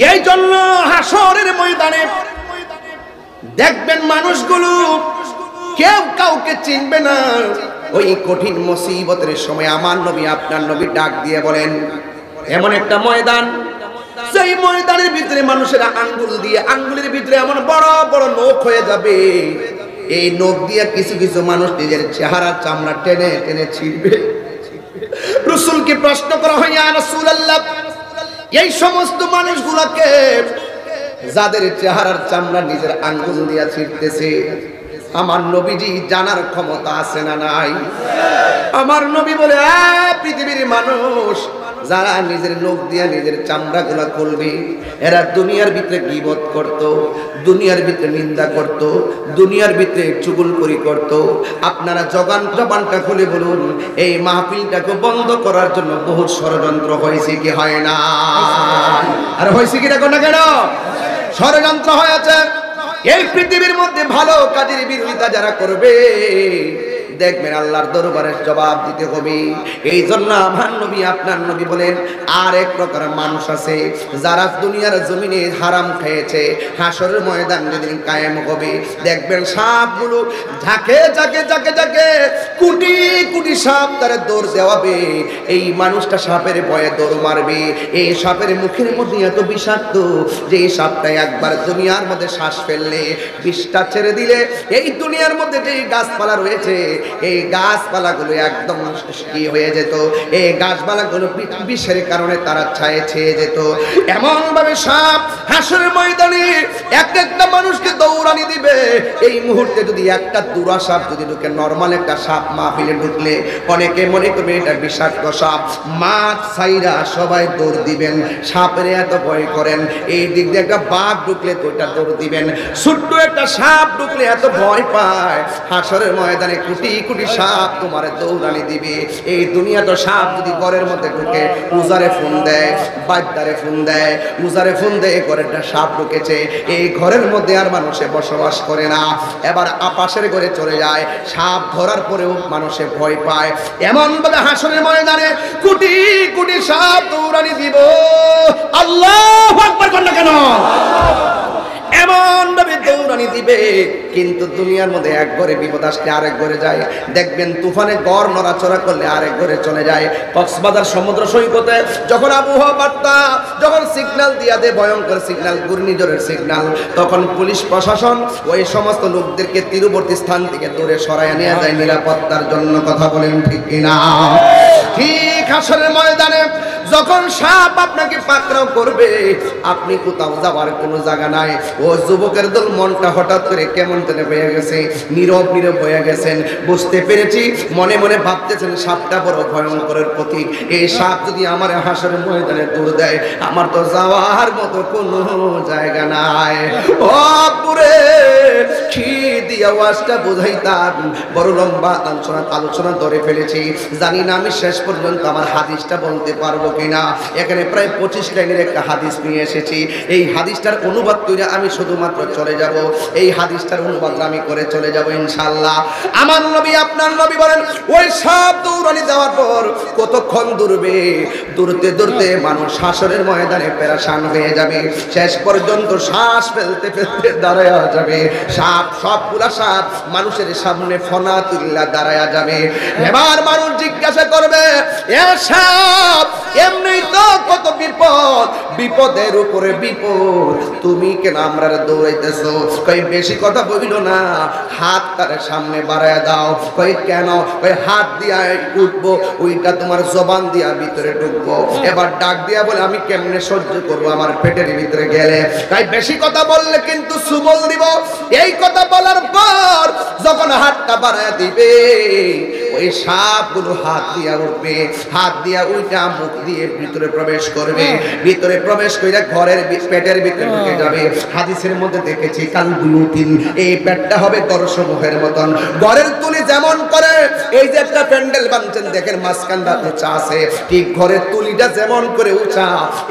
এই জন্য হাসরের ময়দানে দেখবেন মানুষগুলো কেউ কাউকে চিনবে না। ওই কঠিন মুসিবতের সময় আমার নবী আপনার নবী ডাক দিয়ে বলেন, এমন একটা ময়দান, সেই ময়দানের ভিতরে মানুষেরা আঙ্গুল দিয়ে, আঙ্গুলের ভিতরে এমন বড় বড় নখ হয়ে যাবে, এই নখ দিয়ে কিছু কিছু মানুষ নিজের চেহারার চামড়া টেনে টেনে ছিঁড়বে। রাসূলকে প্রশ্ন করা হয়, ইয়া রাসূলুল্লাহ, এই সমস্ত মানুষগুলোকে যাদের চেহারার চামড়া নিজের আঙ্গুল দিয়ে ছিঁড়তেছে, আমার নবীজি জানার ক্ষমতা আছে না নাই? আমার নবী বলে, পৃথিবীর মানুষ যারা নিজের নখ দিয়ে নিজের চামড়া গুলা খুলবে, এরা দুনিয়ার ভিতরে গীবত করত, দুনিয়ার ভিতরে নিন্দা করত, দুনিয়ার ভিতরে চুগলখড়ি করত। আপনারা জবানটা খুলে বলুন, এই মাহফিলটাকে বন্ধ করার জন্য বহু ষড়যন্ত্র হয়েছে কি হয় না? আর হয়েছে কি দেখো না কেন? ষড়যন্ত্র হয়েছে। এই পৃথিবীর মধ্যে ভালো কাজের বিরোধিতা যারা করবে, দেখবেন আল্লাহর দরবারে জবাব দিতে হবে। এই জন্য আমার নবী আপনার নবী বলেন, আর এক প্রকার মানুষ আছে যারা দুনিয়ার জমিনে হারাম খেয়েছে, হাসরের ময়দান যেদিন কায়েম হবে, দেখবেন সাপগুলো ঝাঁকে ঝাঁকে ঝাঁকে ঝাঁকে কোটি কোটি সাপ তারা দৌড় দেওয়াবে। এই মানুষটা সাপের ভয়ে দৌড় মারবে। এই সাপের মুখের মধ্যে এত বিষাক্ত যে এই সাপটা একবার দুনিয়ার মধ্যে শ্বাস ফেললে, বিষটা ছেড়ে দিলে, এই দুনিয়ার মধ্যে যে গাছপালা রয়েছে, এই গাছপালাগুলো একদম কি হয়ে যেত, এই গাছপালাগুলো বিষের কারণে তারা ছায়ে ছেয়ে যেত। এমন ভাবে সাপ হাসরের ময়দানে এক একটা মানুষকে দৌড়ানি দিবে। এই মুহূর্তে যদি একটা দুরা সাপ যদি ঢুকে, নরমাল একটা সাপ মাহফিলে ঢুকলে অনেকে মনে করবে এটা বিষাক্ত সাপ, মাছ ছাইরা সবাই দৌড় দিবেন, সাপের এত ভয় করেন। এই দিক দিয়ে একটা বাঘ ঢুকলে তো এটা দৌড় দিবেন, ছোট্ট একটা সাপ ঢুকলে এত ভয় পায়। হাসরের ময়দানে কোটি কোটি সাপ তোমার দৌড়ানি দিবে। এই দুনিয়াটা সাপ যদি ঘরের মধ্যে ঢুকে, উজারে ফোন দেয়, বাদ্দারে ফোন দেয়, উজারে ফোন দেয়, ঘরেরটা সাপ ঢুকেছে, এই ঘরের মধ্যে আর মানুষে বসবাস করে না, এবার আপাশের ঘরে চলে যায়। সাপ ধরার পরেও মানুষে ভয় পায়। এমন ভাবে হাসরের ময়দানে কোটি কোটি সাপ দৌড়ানি দিব। আল্লাহু আকবার কর না কেন? এমন ভাবে দৌড়ানি দিবে, কিন্তু দুনিয়ার মধ্যে এক ঘরে বিপদ আসলে আরেক ঘরে যায়। দেখবেন তুফানে গড় নড়াচড়া করলে আরেক ঘরে চলে যায়। কক্সবাজার সমুদ্র সৈকতে যখন আবহাওয়া বার্তা, যখন সিগন্যাল দিয়া দেয়, ভয়ঙ্কর সিগন্যাল, ঘূর্ণিঝড়ের সিগন্যাল, তখন পুলিশ প্রশাসন ওই সমস্ত লোকদেরকে তীরবর্তী স্থান থেকে দূরে সরাইয়া নিয়ে যায় নিরাপত্তার জন্য। কথা বলেন ঠিক কিনা? ঠিক হাসরের ময়দানে যখন সাপ আপনাকে পাকড়াও করবে, আপনি কোথাও যাওয়ার কোনো জায়গা নাই। ও যুবকের দল মনটা হঠাৎ করে কেমন যেন হয়ে গেছে, নীরব নীরব হয়ে গেছেন। বুঝতে পেরেছি, মনে মনে ভাবতেছেন সাপটা বড় ভয়ঙ্করের প্রতীক। এই সাপ যদি আমার হাসরের ময়দানে দৌড় দেয়, আমার তো যাওয়ার মতো কোনো জায়গা নাই। ও পুরে কি দিয়া ওয়াজটা বুঝাইতাম, বড় লম্বা আলোচনা ধরে ফেলেছি। জানি না আমি শেষ পর্যন্ত আমার হাদিসটা বলতে পারবো কিনা। এখানে প্রায় 25 লাইনের একটা হাদিস নিয়ে এসেছি। এই হাদিসটার অনুবাদ করে আমি শুধুমাত্র চলে যাব। এই হাদিসটার অনুবাদ আমি করে চলে যাব ইনশাআল্লাহ। আমার নবী আপনার নবী বলেন, ওই সব দৌড়ানি দেওয়ার পর কতক্ষণ দৌড়বে, দৌড়তে দৌড়তে মানুষ হাসরের ময়দানে পেরেশান হয়ে যাবে। শেষ পর্যন্ত শ্বাস ফেলতে ফেলতে দাঁড়ায় যাবে। সবগুলা সাপ মানুষের সামনে ফনা তুল্লা দাঁড়ায় যাবে। এবার মানুষ জিজ্ঞাসা করবে, এ সাপ, এমনি তো কত বিপদ, বিপদের উপরে বিপদ, তুমি কেন আমরা দৌড়াইতেছো? কই বেশি কথা বলিল না, হাত তার সামনে বাড়ায় দাও। কই কেন? কই হাত দিয়া উঠবো, ওইটা তোমার জবান দিয়া ভিতরে ঢুকবো। এবার ডাক দিয়া বলে, আমি কেমনে সহ্য করবো আমার পেটের ভিতরে গেলে? তাই বেশি কথা বললে কিন্তু সুবল দিব। এই কথা বলার পর যখন হাতটা বাড়ায় দিবে, ওই সাপগুলো হাত দিয়া উঠবে, হাত দিয়া ওইটা মুখ দিয়ে ভিতরে প্রবেশ করবে। ভিতরে প্রবেশ করে ঘরের পেটের ভিতরে ঢুকে যাবে। হাদিসের মধ্যে দেখেছি কালবুলুতিন, এই পেটটা হবে দর্শমুখের মতন। ঘরের তুলি যেমন করে, এই যে একটা প্যান্ডেল বানছেন দেখেন মাঝখানটা উঁচা আছে, ঠিক ঘরের তুলিটা যেমন করে উঁচা,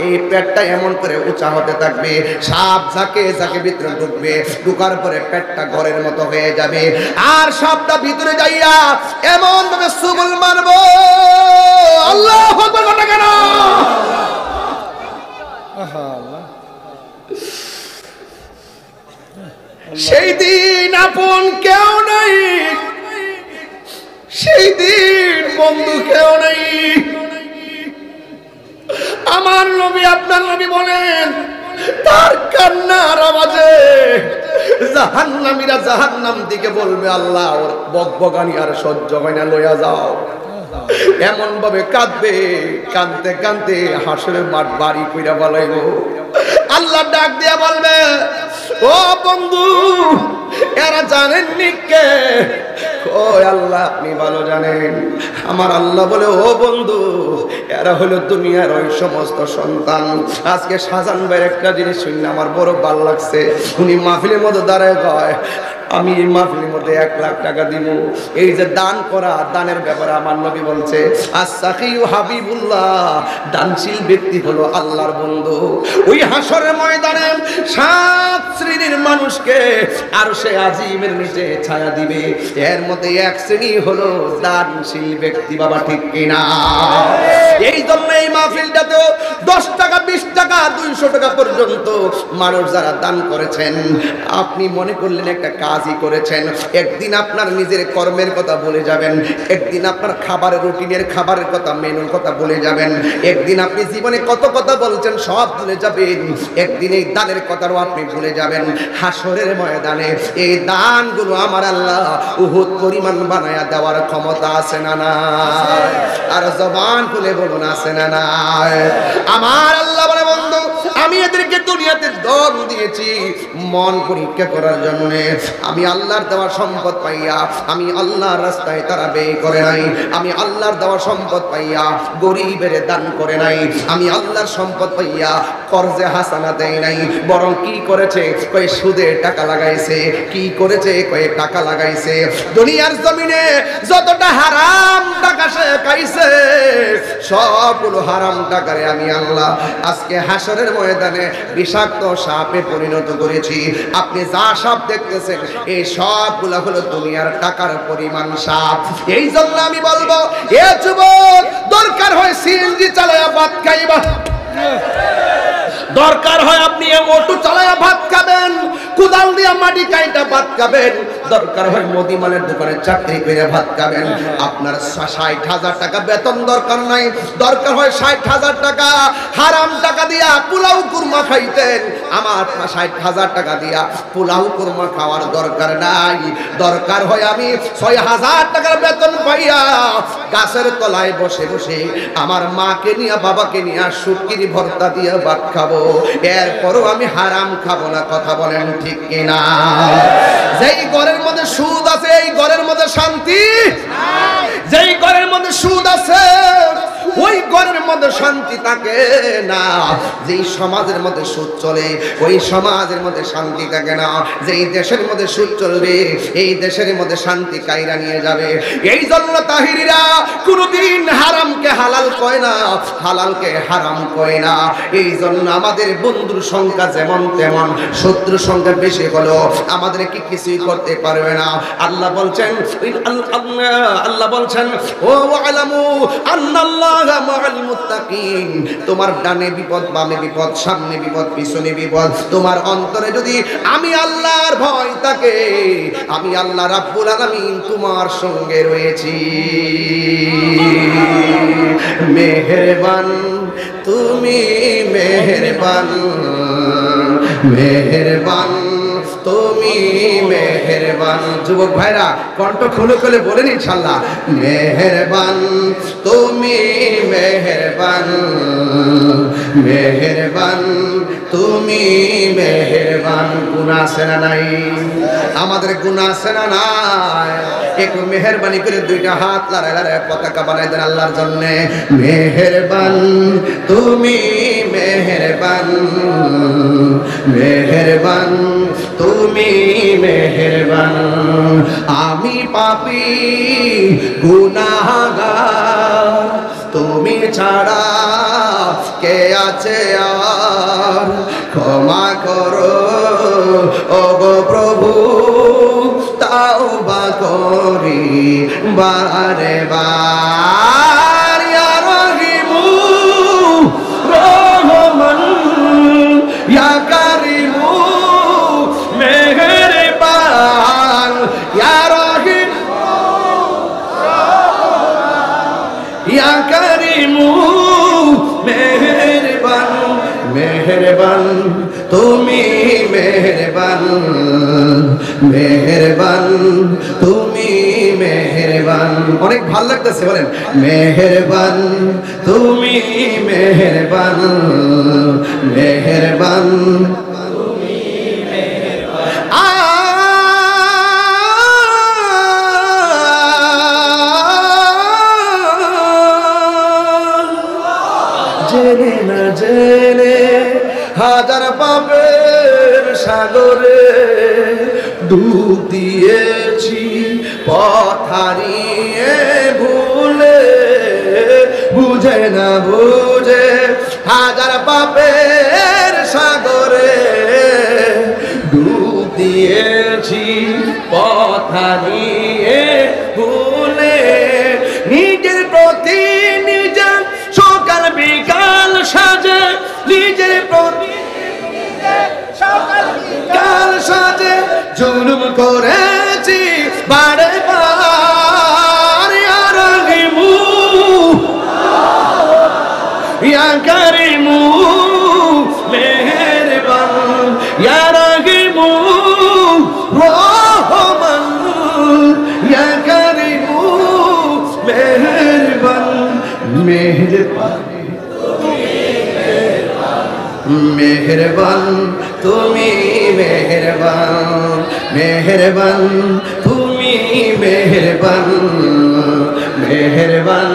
এই পেটটা এমন করে উঁচা হতে থাকবে। সাপ যাকে যাকে ভিতরে ঢুকবে, ঢুকার পরে পেটটা ঘরের মতো হয়ে যাবে। আর সাপটা ভিতরে যাইয়া এমন ভাবে সুবল মারবো, আল্লাহু আকবার বলো কেন? সেই দিন আপন কেউ নাই, সেই দিন বন্ধু কেউ নাই। আমার নবী আপনার নবী বলেন, তার কান্নার আওয়াজে জাহান্নামীরা জাহান্নাম দিকে বলবে, আল্লাহ ওর বকবকানি আর সহ্য হয় না, লইয়া যাও। এমন ভাবে কাঁদবে, কাঁদতে কাঁদতে হাসরের মাঠ বাড়ি কইরা বলাইব। আল্লাহ ডাক দিয়া বলবে, ও বন্ধু, এরা জানেননি কে? ও আল্লাহ আপনি ভালো জানেন। আমার আল্লাহ বলে, ও বন্ধু, এরা হলো দুনিয়ার ওই সমস্ত সন্তান। আজকে শাহজাহান ভাইয়ের একটা জিনিস শুনলে আমার বড় ভালো লাগছে। উনি মাহফিলের মধ্যে দাঁড়ায় কয়, আমি এই মাহফিলের মধ্যে 1 লাখ টাকা দিব। এই যে দান করা, দানের ব্যাপারে আমার নবী বলছে, আস-সাখিউ হাবিবুল্লাহ, দানশীল ব্যক্তি হলো আল্লাহর বন্ধু। ওই হাসরের ময়দানে 7 শ্রেণীর মানুষকে আরশে আজিমের নিচে ছায়া দিবে। এর মধ্যে 1 শ্রেণী হলো দানশীল ব্যক্তি। বাবা ঠিক কিনা? এই জন্য এই মাহফিলটাতে 10 টাকা, 20 টাকা, 200 টাকা পর্যন্ত মানুষ যারা দান করেছেন, আপনি মনে করলেন একটা কাজই করেছেন। একদিন আপনার নিজের কর্মের কথা বলে যাবেন, একদিন আপনার খাবারের রুটিনের খাবারের কথা, মেনুর কথা বলে যাবেন, একদিন আপনি জীবনে কত কথা বলছেন সব ভুলে যাবেন, একদিন এই দানের কথাও আপনি ভুলে যাবেন। হাসরের ময়দানে এই দানগুলো আমার আল্লাহ উহুদ পরিমাণ বানায়া দেওয়ার ক্ষমতা আছে না নাই? আর জবান খুলে বলুন, আছে না নাই? আমার আল্লাহ বলে, বন্ধু, আমি এদেরকে দুনিয়াতে দম দিয়েছি মন পরীক্ষা করার জন্য। আমি আল্লাহর দেওয়া সম্পদ পাইয়া আমি আল্লাহর রাস্তায় তারা ব্যয় করে নাই। আমি আল্লাহর দেওয়া সম্পদ পাইয়া গরিবের দান করে নাই। আমি আল্লাহর সম্পদ পাইয়া কর্জে হাসানা দেয় নাই। বরং কি করেছে? কয়ে সুদে টাকা লাগাইছে। কি করেছে? কয়ে টাকা লাগাইছে। দুনিয়ার জমিনে যতটা হারাম টাকা সে খাইছে, সবগুলো হারাম টাকারে আমি আল্লাহ আজকে হাসরের ময়দানে বিষাক্ত সাপে পরিণত করেছি। আপনি যা সাপ দেখতেছেন, এই সবগুলো হলো দুনিয়ার টাকার পরিমাণ সাপ। এই জন্য আমি বলবো, এ যুবক, দরকার হয় সিএনজি চালায়া ভাত খাইবা, দরকার হয় আপনি অটো চালায়া ভাত খাবেন, কুদাল দিয়া মাটি কাইটা ভাত খাবেন, দরকার হয় মুদিমালের দোকানে চাকরি করে ভাত খাবেন। আপনার 60,000 টাকা বেতন দরকার নাই, দরকার হয় 60,000 টাকা হারাম টাকা দিয়া পোলাও কুরমা খাইতেন। আমার 60,000 টাকা দিয়া পোলাও কুরমা খাওয়ার দরকার নাই। দরকার হয় আমি 6,000 টাকার বেতন পাইয়া গাছের তলায় বসে বসে আমার মাকে নিয়ে, বাবাকে নিয়ে শুটকির ভর্তা দিয়ে ভাত খাবো। এরপরও আমি হারাম খাবো না। কথা বলেন ঠিক কিনা? যেই ঘরের মধ্যে সুদ আছে, এই ঘরের মধ্যে শান্তি। যেই ঘরের মধ্যে সুদ আছে, ওই ঘরের মধ্যে শান্তি থাকে না। যেই সমাজের মধ্যে সুদ চলে ওই সমাজের মধ্যে শান্তি থাকে না। যেই দেশের মধ্যে সুদ চলবে এই দেশের মধ্যে শান্তি কায়রা নিয়ে যাবে। এই জন্য তাহিরিরা কোনদিন হারামকে হালাল কয় না, হালালকে হারাম কয় না। এই জন্য আমাদের বন্ধুর সংখ্যা যেমন তেমন, শত্রুর সংখ্যা বেশি হলো আমাদের কি কিছুই করতে পারবে না। আল্লাহ বলছেন, আল্লাহ বলছেন ও আলামু আন্নাল্লাহা মাআল মুত্তাকিন। তোমার ডানে বিপদ, বামে বিপদ, সামনে বিপদ, পিছনে বিপদ, তোমার অন্তরে যদি আমি আল্লাহর ভয় থাকে, আমি আল্লাহ রাব্বুল আলামিন তোমার সঙ্গে রয়েছি। মেহেরবান তুমি, মেহেরবান, মেহেরবান তুমি, মেহেরবান। যুবক ভাইরা কণ্ঠ খুলে খুলে বলেন ইনশাআল্লাহ, মেহেরবান তুমি, মেহেরবান, মেহেরবান তুমি, মেহেরবান। গুনাহ আছে না নাই? আমাদের গুনাহ আছে না নাই? একটু মেহেরবানি করে দুইটা হাত লড়াই লড়াই পতাকা বানাই দেন আল্লাহর জন্য। মেহেরবান তুমি, মেহেরবান, মেহেরবান তুমি, মেহেরবান। আমি পাপী গুনাহগার, তুমি ছাড়া কে আছে আর? ক্ষমা করো ওগো প্রভু, তাওবা করি বারে বার। ইয়া রহিমু রহমান, ইয়া কারিমু মেহেরবান, ইয়া রহিম ইয়া কারিমু মেহেরবান। মেহেরবান তুমি, মেহেরবান, মেহেরবান তুমি, মেহেরবান। অনেক ভালো লাগতেছে, বলেন মেহেরবান তুমি, মেহেরবান, মেহেরবান তুমি, মেহেরবান। জেনে না জেনে হাজার পাপের সাগরে ডুব দিয়েছি, পথ হারিয়ে ভুলে, বুঝে না বুঝে হাজার পাপের সাগরে ডুব দিয়েছি, পথ হারিয়ে ভুলে। নিজের প্রতি নিজের সকাল বিকাল সাজে, নিজের প্রতি সকাল বিকাল সাজে জুলুম করেছি বারে বার। ইয়া রহিমু ইয়া কারিমু মেহেরবান, ইয়া রহিমু রহমান, ইয়া কারিমু মেহেরবান। মেহেরবান মেহেরবান তুমি, মেহেরবান, মেহেরবান তুমি, মেহেরবান, মেহেরবান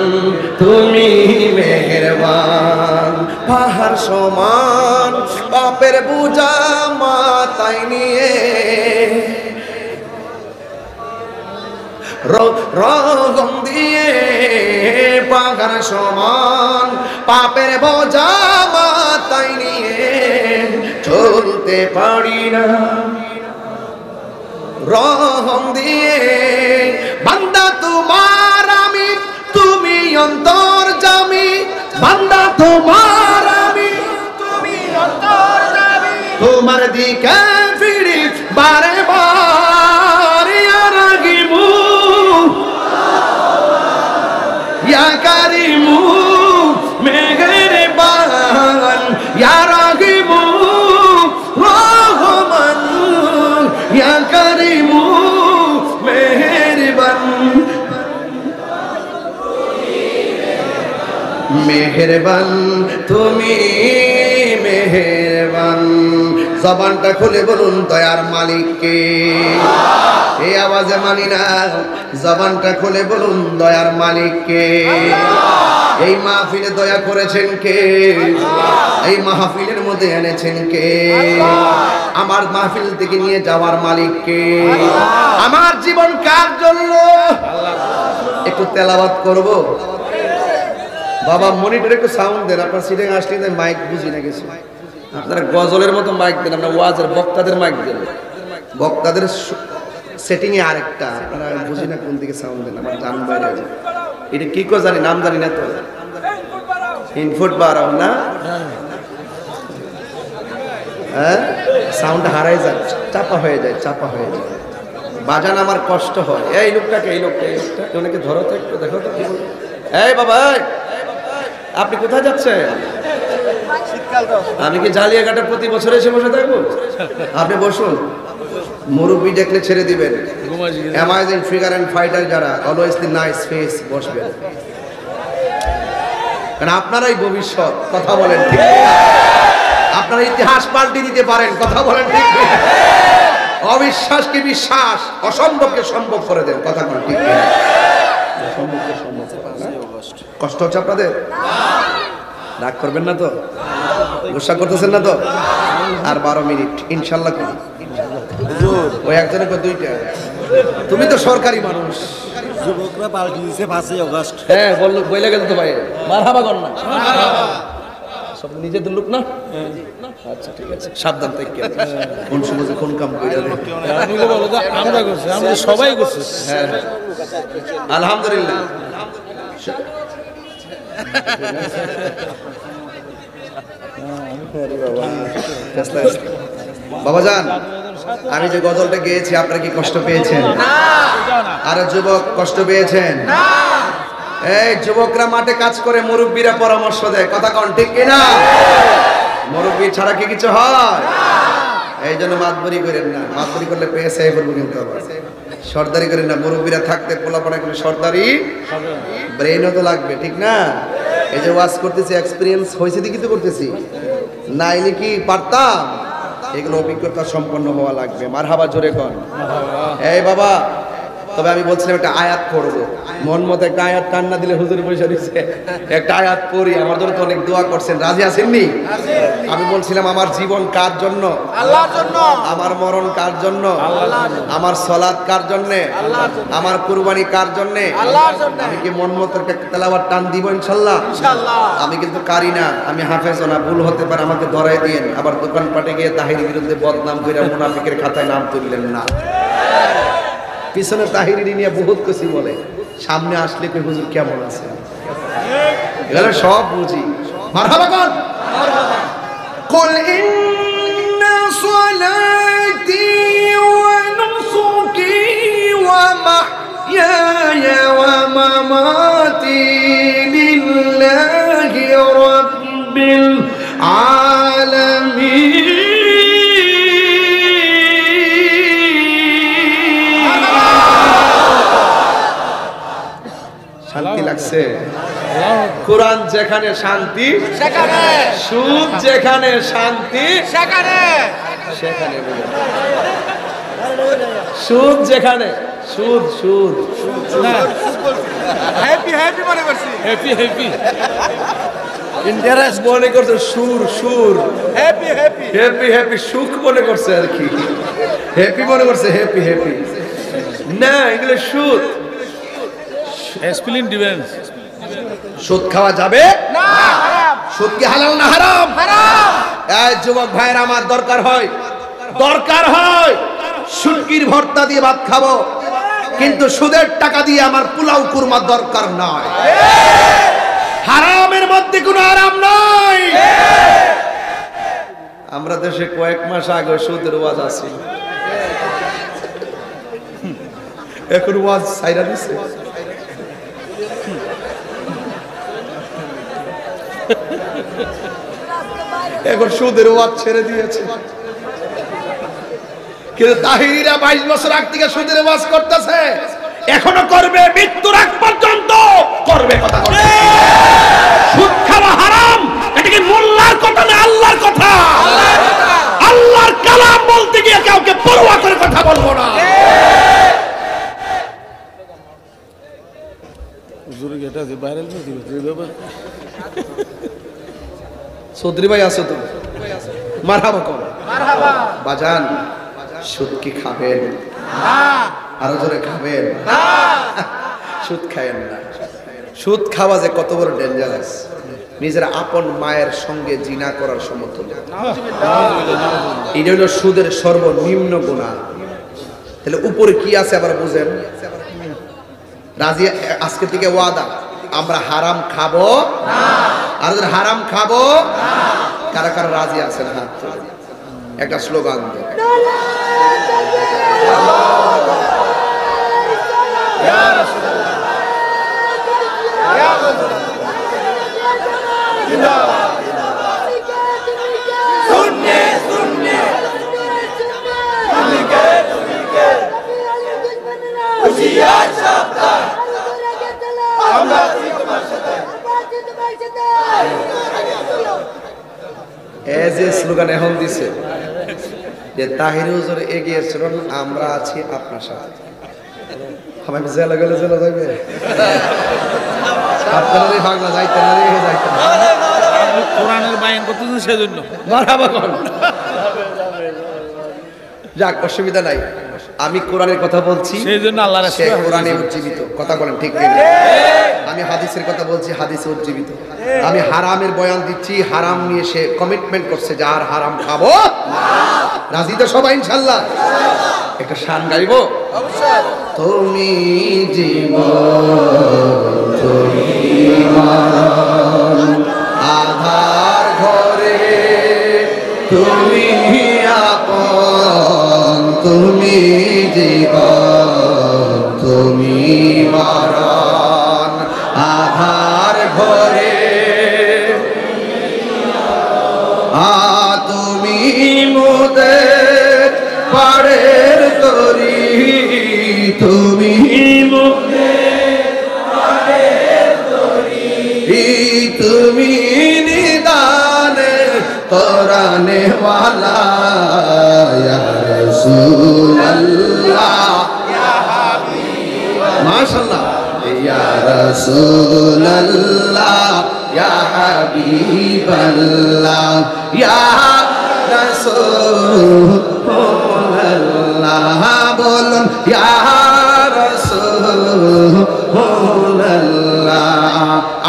তুমি, মেহেরবান। পাহাড় সমান পাপের বোঝা মাথায় নিয়ে, রগম দিয়ে পাহাড় সমান পাপের বোঝা মাথায় নিয়ে চলতে পারি না। রহম দিয়ে বান্দা তোমার আমি, তুমি অন্তর্যামী। বান্দা তোমার আমি, তুমি অন্তর্যামী। তোমার দিকে ফিরি বারে বার। ইয়া রাগিমু ইয়া কারিমু মেহেরবান, ইয়া রাগিমু রহমান, ইয়া কারিমু মেহেরবান। মেহেরবান তুমি, মেহেরবান। জবানটা খুলে বলুন দয়ার মালিককে। এই আওয়াজে মানি না, জবানটা খুলে বলুন দয়ার মালিককে। এই মাহফিলে দয়া করেছেন কে? এই মাহফিলের মধ্যে এনেছেন কে? আমার মাহফিল থেকে নিয়ে যাওয়ার মালিক কে? আমার জীবন কার জন্য? একটু তেলাওয়াত করব। বাবা মনিটরে একটু সাউন্ড দেন। আপনার সিটে আসলে মাইক বুঝি না কিছু। আপনারা গজলের মতো মাইক দেন, আমরা ওয়াজের বক্তাদের মাইক দেন। বক্তাদের সেটিং এ আরেকটা, আপনারা বুঝি না কোন দিকে সাউন্ড দেন, আমার জান বাইরে আছে। এটা কি করে জানি, নাম জানি না তো। ইনপুট বাড়াও না, হ্যাঁ সাউন্ড হারাই যায়, চাপা হয়ে যায়, চাপা হয়ে যায়। বাজান আমার কষ্ট হয়। এই লোকটাকে, এই লোকটা, এই লোকটা অনেকে ধরো তো একটু, দেখো তো। এই বাবা, আপনি কোথায় যাচ্ছেন? আমি কি জালিয়াঘাটে প্রতি বছর এসে বসে থাকবো? আপনি বসুন, মুরব্বী দেখলে ছেড়ে দিবেন। অ্যামাজিং ফিগার অ্যান্ড ফাইটার যারা, অলওয়েজ দি নাইস ফেস, বসবেন। কারণ আপনারাই ভবিষ্যৎ। কথা বলেন ঠিক? আপনারা ইতিহাস পাল্টে দিতে পারেন। কথা বলেন ঠিক? অবিশ্বাসকে বিশ্বাস, অসম্ভবকে সম্ভব করে দেন। কথা বলেন ঠিক? কষ্ট হচ্ছে আপনাদের? রাগ করবেন না তো? গুসা করতেছেন না তো? আর 12 মিনিট ইনশাল্লাহ করি। ওই একজনের পর দুইটা। তুমি তো সরকারি মানুষ। যুবকরা পাল্টি দিয়েছে 5ই আগস্ট। হ্যাঁ বললো, বইলে গেল তো ভাই, মারহাবা কর না। সব নিজেদের লোক না? আচ্ছা ঠিক আছে, সাবধান থেকে। কোন সময় কোন কাম করে দেয় আমরা করছি, আমরা সবাই করছি। হ্যাঁ আলহামদুলিল্লাহ। বাবাজান, আমি যে গজলটা গেয়েছি আপনারা কি কষ্ট পেয়েছেন? আর যুবক কষ্ট পেয়েছেন? এই যুবকরা মাঠে কাজ করে, মুরব্বীরা পরামর্শ দেয়। কথা কন ঠিক কিনা? মুরব্বী ছাড়া কি কিছু হয়? এই জন্য মাতবরি করেন না। মাতবরি করলে পেয়েছে করবো, কিন্তু আবার সর্দারি করেন না। মুরব্বীরা থাকতে পোলাপড়া করে সর্দারি ব্রেনও তো লাগবে, ঠিক না? এই যে ওয়াজ করতেছি, এক্সপিরিয়েন্স হয়েছে দেখি তো করতেছি, নাইলে কি পারতাম? এগুলো অভিজ্ঞতা সম্পন্ন হওয়া লাগবে। মারহাবা জোরে কন। এই বাবা, তবে আমি বলছিলাম একটা আয়াত পড়বো। মন মতো একটা আয়াত কান্না দিলে হুজুর পয়সা দিচ্ছে, একটা আয়াত পড়ি। আমার জন্য তো অনেক দোয়া করছেন, রাজি আছেননি? আমি বলছিলাম আমার জীবন কার জন্য? আল্লাহর জন্য। আমার মরণ কার জন্য? আমার সালাত কার জন্য? আমার কুরবানি কার জন্য? আল্লাহর জন্য। আমি কি মন মতো একটা তেলাওয়াত টান দিব ইনশাআল্লাহ? ইনশাআল্লাহ। আমি কিন্তু কারি না, আমি হাফেজও না, ভুল হতে পারে, আমাকে ধরাই দিয়েন। আবার দোকানপাটে গিয়ে তাহিরির বিরুদ্ধে বদনাম করে মুনাফিকের খাতায় নাম তুললেন না। পিছনে তাহিরি নিয়ে বহুত কিছু বলে, সামনে আসলে কই হুজুর কেমন আছে, এগুলো সব বুঝি। মারহাবা কর। কুল ইন্না সালাতি ওয়া নুসুকি ওয়া মাহইয়ায়া ওয়া মামাতি লিল্লাহি রাব্বিল আলামিন। শান্তি লাগছে? কোরআন যেখানে শান্তি সেখানে, সুদ যেখানে শান্তি সেখানে, সেখানে সুদ যেখানে, সুদ সুদ না, হ্যাপি হ্যাপি মনে করছি। হ্যাপি হ্যাপি ইন্টারেস্ট মনে করছে, সুর সুর, হ্যাপি হ্যাপি হ্যাপি হ্যাপি সুখ মনে করছে আর কি, হ্যাপি মনে করছে, হ্যাপি হ্যাপি না, এগুলো সুদ। Spelling difference. সুদ খাওয়া যাবে না, হারাম। সুদ কি হালাল না হারাম? হারাম। এই যুবক ভাইয়ের আমার দরকার হয়, দরকার হয় শুটকির ভর্তা দিয়ে ভাত খাবো, কিন্তু সুদের টাকা দিয়ে আমার পোলাও কুরমা দরকার নয়। হারামের মধ্যে কোনো আরাম নাই। আমরা দেশে কয়েক মাস আগে সুদের ওয়াজ আছে, এখন ওয়াজ সাইরা দিছে। এখন সুদের ওয়াজ ছেড়ে দিয়েছে, কিন্তু তাহিরা 22 বছর আগ থেকে সুদের ওয়াজ করতেছে, এখনো করবে, মৃত্যুর আগ পর্যন্ত করবে। কথা বলে সুদ খাওয়া হারাম, এটা কি মোল্লার কথা না আল্লাহর কথা? আল্লাহর কালাম বলতে গিয়ে কাউকে পরোয়া করে কথা বলবো না। হুজুর এটা ভাইরাল করে দিবে। চৌধুরী ভাই আছো তো মারহাবা কর বাজান সুদ কি খাবেন আরো জোরে খাবেন সুদ খায়েন না সুদ খাওয়া যে কত বড় ডেঞ্জারাস নিজের আপন মায়ের সঙ্গে জিনা করার সমতুল্য এটা হলো সুদের সর্বনিম্ন গুনাহ তাহলে উপরে কি আছে আবার বুঝেন রাজি আজকে থেকে ওয়াদা আমরা হারাম খাবো না আর হারাম খাবো না কারা কারা রাজি আছেন হাত তুলে একটা স্লোগান দেন স্লোগান এখন দিছে যে তাহির হুজুর এগিয়ে চলুন আমরা আছি আপনার সাথে আমার জেলা গেলে জেলা যাবে আপনারা বাংলা যাইতে না যাইতে কোরআনের বায়ান করতেছেন সেজন্য মারহাবা কোন যাক অসুবিধা নাই আমি কোরআনের কথা বলছি সেজন্য আল্লাহর সে কোরআনে উজ্জীবিত কথা বলেন ঠিক কিনা আমি হাদিসের কথা বলছি হাদিসে উজ্জীবিত আমি হারামের বয়ান দিচ্ছি হারাম নিয়ে সে কমিটমেন্ট করছে যে আর হারাম খাবো না রাজি তো সবাই ইনশাআল্লাহ একটা শান গাইবো অবশ্যই তুমি জীবন তুমি মরণ আধার ঘরে তুমি আপন তুমি জীবন তুমি মরণ আধার ঘরে তুমি মোদের পাড়ের তরি তুমি মোদের পাড়ের তরি তুমি নিদানে কোরআনে ওয়ালা ইয়া রাসূলুল্লাহ ইয়া হাবিব মাশাআল্লাহ ইয়া রাসূলুল্লাহ ইয়া হাবিবাল্লাহ ইয়া রাসূলুল্লাহ বলুন ইয়া রাসূলুল্লাহ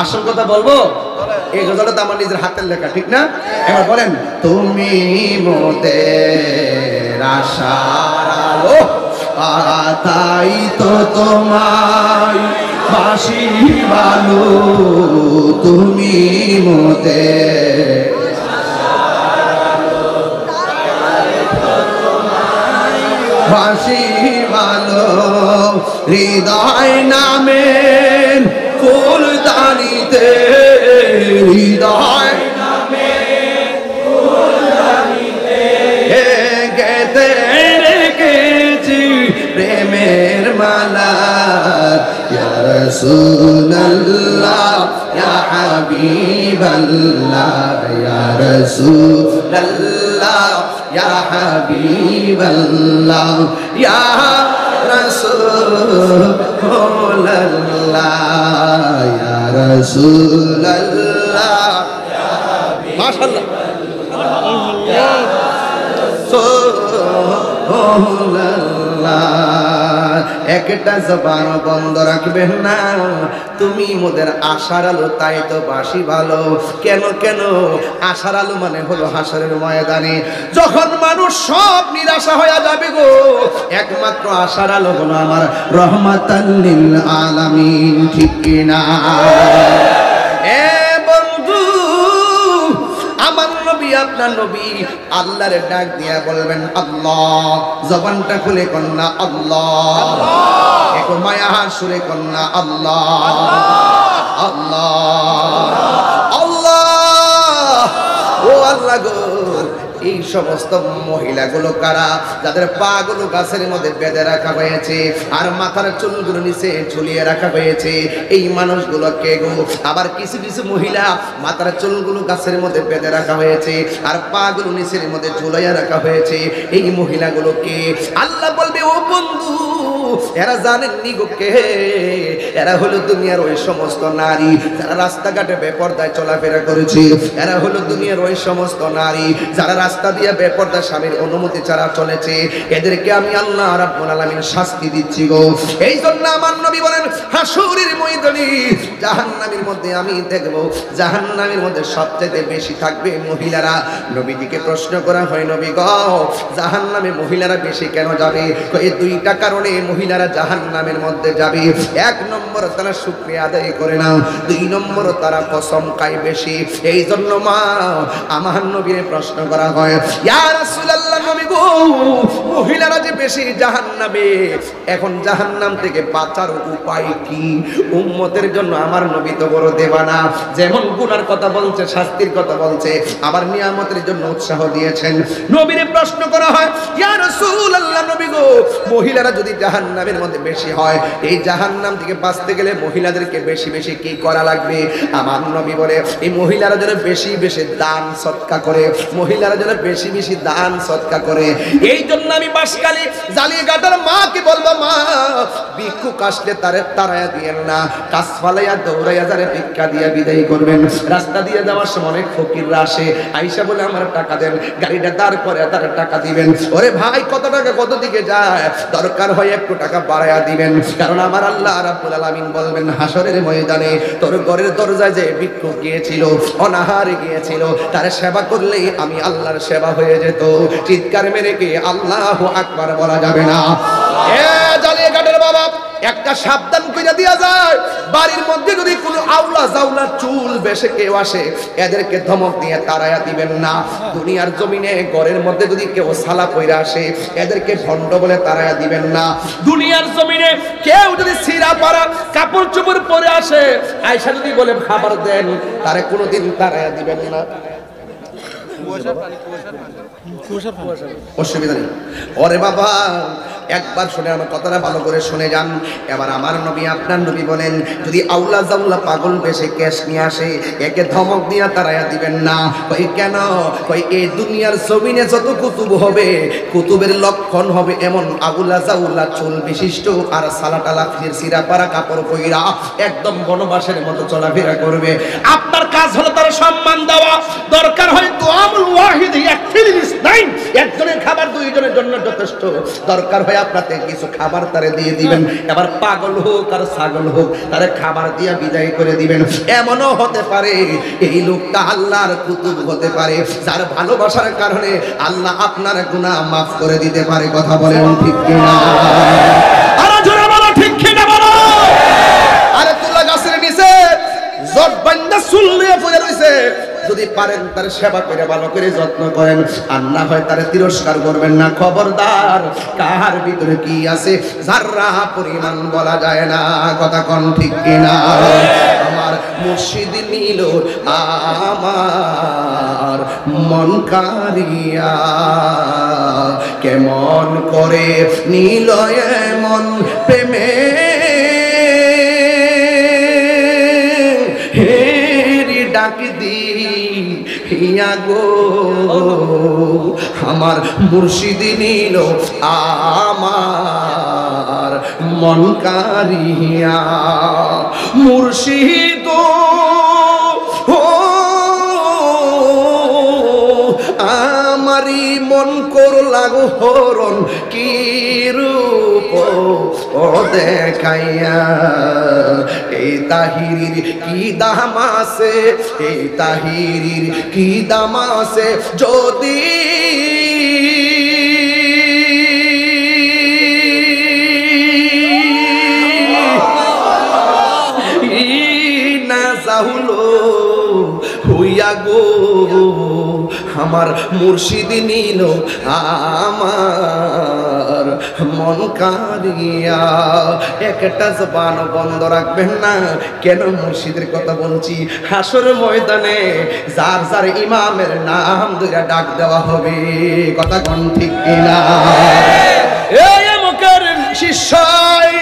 আসল কথা বলবো এই গজলটা তো আমার নিজের হাতের লেখা ঠিক না এবার বলেন তুমি মোদের আশার আলো তাই তো তোমায় বাসি ভালো তুমি মোদের বাসি ভালো হৃদয় নামের ফুলদানিতে হৃদয় নামের ফুলদানিতে গেতে রেখেছি প্রেমের মালা ইয়া রাসূলুল্লাহ ইয়া হাবিবাল্লাহ ইয়া রাসূলুল্লাহ ইয়া হাবিবাল্লাহ ইয়া রাসূলুল্লাহ ইয়া রাসূলুল্লাহ মাশাআল্লাহ একটা জবান বন্ধ রাখবেন না তুমি মোদের আশার আলো তাই তো বাসি ভালো কেন কেন আশার আলো মানে হলো হাসরের ময়দানে যখন মানুষ সব নিরাশা হয়ে যাবে গো একমাত্র আশার আলো হলো আমার রহমাতাল লিল আলামিন ঠিক কিনা আমার নবী আপনার নবী আল্লাহর ডাক দিয়া বলবেন আল্লাহ জবানটা খুলে কন্যা আল্লাহ একটু মায়ার সুরে কন্যা আল্লাহ আল্লাহ আল্লাহ ও আল্লাহ গো এই সমস্ত মহিলাগুলো কারা? যাদের পা গুলো গাছের মধ্যে বেঁধে রাখা হয়েছে আর মাথার চুলগুলো নিচে ঝুলিয়ে রাখা হয়েছে, এই মানুষগুলো কে গো? আবার কিছু কিছু মহিলা মাথার চুলগুলো গাছের মধ্যে বেঁধে রাখা হয়েছে আর পা গুলো নিচের মধ্যে ঝুলাইয়া রাখা হয়েছে, এই মহিলাগুলো কে? আল্লাহ বলবে, ও বন্ধু, এরা জানেননি গো কে? এরা হলো দুনিয়ার ওই সমস্ত নারী যারা রাস্তাঘাটে বেপরদায় চলাফেরা করেছে। এরা হলো দুনিয়ার ওই সমস্ত নারী যারা রাস্তা দিয়ে বেপরদা স্বামীর অনুমতি ছাড়া চলেছে। এদেরকে আমি আল্লাহ রাব্বুল আলামিন শাস্তি দিচ্ছি গো। এই জন্য আমার নবী বলেন, হাসুরের ময়দানে জাহান্নামের মধ্যে আমি দেখব, জাহান্নামের মধ্যে সবচেয়ে বেশি থাকবে মহিলারা। নবীজিকে প্রশ্ন করা হয়, নবী গো, জাহান্নামে মহিলারা বেশি কেন যাবে? এই দুইটা কারণে মহিলারা জাহান্নামের মধ্যে যাবে। এক নম্বর, তারা শুকরিয়া আদায় করে না। দুই নম্বর, তারা কসম খায় বেশি। এই জন্য মা আমার নবীরে প্রশ্ন করা হয়, ইয়া রাসূলুল্লাহ, নবী গো, মহিলারা যে বেশি জাহান্নামে, এখন জাহান্নাম থেকে বাঁচার উপায় কি? উম্মতের জন্য আমার নবী তো বড় দেবানা, যেমন গুনার কথা বলছে, শাস্তির কথা বলছে, আবার নিয়ামতের জন্য উৎসাহ দিয়েছেন। নবীরে প্রশ্ন করা হয়, ইয়া রাসূলুল্লাহ, নবী গো, মহিলারা যদি জাহান্নামের মধ্যে বেশি হয়, এই জাহান্নাম থেকে বাঁচতে গেলে মহিলাদেরকে বেশি বেশি কি করা লাগবে? আমার নবী বলে, এই মহিলারা যেন বেশি বেশি দান সদকা করে, মহিলারা যেন বেশি বেশি দান সদকা করে। এই জন্য আমি বাসকালী জালিয়াঘাটার মাকে বলবো, মা, ভিক্ষুক আসলে তারে তাড়ায়া দিয়েন না, কাজ ফালাইয়া দৌড়াইয়া যারে ভিক্ষা দিয়া বিদায় করবেন। রাস্তা দিয়ে যাওয়ার সময় অনেক ফকিররা আসে, আইসা বলে আমার টাকা দেন, গাড়িটা দাঁড় করে তার টাকা দিবেন। ওরে ভাই, কত টাকা কত দিকে যায়, দরকার হয় একটু টাকা বাড়াইয়া দিবেন, কারণ আমার আল্লাহ রাব্বুল আলামিন বলবেন, হাসরের ময়দানে তোর ঘরের দরজায় যে ভিক্ষুক গিয়েছিল, অনাহারে গিয়েছিল, তার সেবা করলেই আমি আল্লাহর সেবা হয়ে যেত। চিৎকার মেরে কি আল্লাহু আকবার বলা যাবে না? এ জালিয়াঘাটের বাবা, একটা সাবধান কইরা দিয়া যায়, বাড়ির মধ্যে যদি কোনো আউলা জাউলা চুল বেশে কেউ আসে, এদেরকে ধমক দিয়ে তাড়াইয়া দিবেন না। দুনিয়ার জমিনে ঘরের মধ্যে যদি কেউ সালা কইরা আসে, এদেরকে ভণ্ড বলে তাড়াইয়া দিবেন না। দুনিয়ার জমিনে কেউ যদি সিরা পাড়া কাপড় চোপড় পরে আসে, আয়সা যদি বলে খাবার দেন, তারে কোনোদিন তাড়াইয়া দিবেন না। অসুবিধা নেই। ওরে বাবা, একবার শুনে আমার কথাটা ভালো করে শুনে যান। এবার আমার নবী, আপনার নবী বলেন, যদি আউলা জাউলা পাগল বেশে কেস নিয়ে আসে, একে ধমক দিয়া তাড়াইয়া দিবেন না। কই কেন? কই এই দুনিয়ার জমিনে যত কুতুব হবে, কুতুবের লক্ষণ হবে এমন আউলা জাউলা চুল বিশিষ্ট আর সালাটালা সিরা পাড়া কাপড় পইরা একদম বনবাসের মতো চলাফেরা করবে। আপনার কাজ হলো তার সম্মান দেওয়া। দরকার হয় তো আমল ওয়াহিদ ইয়াকফিল ইসনাইন, একজনের খাবার দুইজনের জন্য যথেষ্ট। দরকার হয় আপনাতে কিছু খাবার তারে দিয়ে দিবেন। এবার পাগল হোক আর ছাগল হোক, তারে খাবার দিয়ে বিদায় করে দিবেন। এমনও হতে পারে এই লোকটা আল্লাহর কুতুব হতে পারে, যার ভালোবাসার কারণে আল্লাহ আপনার গুনাহ মাফ করে দিতে পারে। কথা বলেন ঠিক কিনা? আরে জোরে বলো, ঠিক কিনা বলো। আরে তুলা গাছের নিচে জট বান্দা চুলিয়ে পড়ে রইছে, যদি পারেন তার সেবা করে ভালো করে যত্ন করেন, আর না হয় তার তিরস্কার করবেন না। খবরদার, কার ভিতরে কি আছে যারা পরিমাণ বলা যায় না। কথা কোন ঠিক কিনা? আমার মুর্শিদ নিল আমার মন কারিয়া, কেমন করে নিল এমন প্রেমে ডাক দিয়া গো, আমার মুর্শিদ নিল আমার মন কারিয়া। মুর্শিদ আমারি মন করলা গো হরণ, কি রূপ ও দেখাইয়া। এই তাহিরির কি দাম আছে, এই তাহিরির কি দাম আছে, যদি না চাহুলো হইয়া গো, আমার মুর্শিদ নিল আমার মন কারিয়া একটা জবান বন্ধ রাখবেন না কেন মুর্শিদের কথা বলছি হাসর ময়দানে যার যার ইমামের নাম ধরে ডাক দেওয়া হবে কথা কোন ঠিক কিনা এই মুখের শিষ্যাই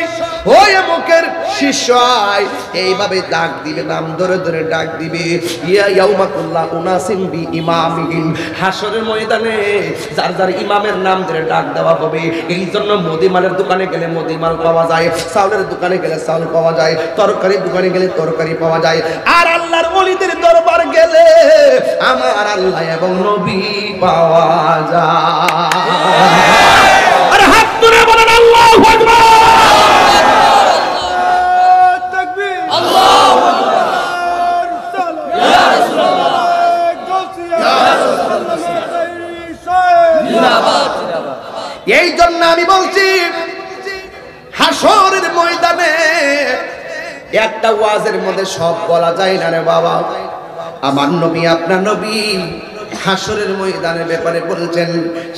ওই মুখের শিষ্যাই এইভাবে ডাক দিবে নাম ধরে ধরে ডাক দিবে ইয়া ইয়াউমাকুল্লাহ উনাসিম বি ইমামিহিম হাসরের ময়দানে যার যার ইমামের নাম ধরে ডাক দেওয়া হবে এই জন্য মুদিমালের দোকানে গেলে মুদিমাল পাওয়া যায় চাউলের দোকানে গেলে চাউল পাওয়া যায় তরকারির দোকানে গেলে তরকারি পাওয়া যায় আর আল্লাহর ওলিদের দরবার গেলে আমার আল্লাহ এবং নবী পাওয়া যায় আর হাত তুলে বলেন আল্লাহু আকবার এই জন্য আমি বলছি হাসরের ময়দানে একটা ওয়াজের মধ্যে সব বলা যায় না রে বাবা আমার নবী আপনার নবী হাসরের ময়দানের ব্যাপারে বলছেন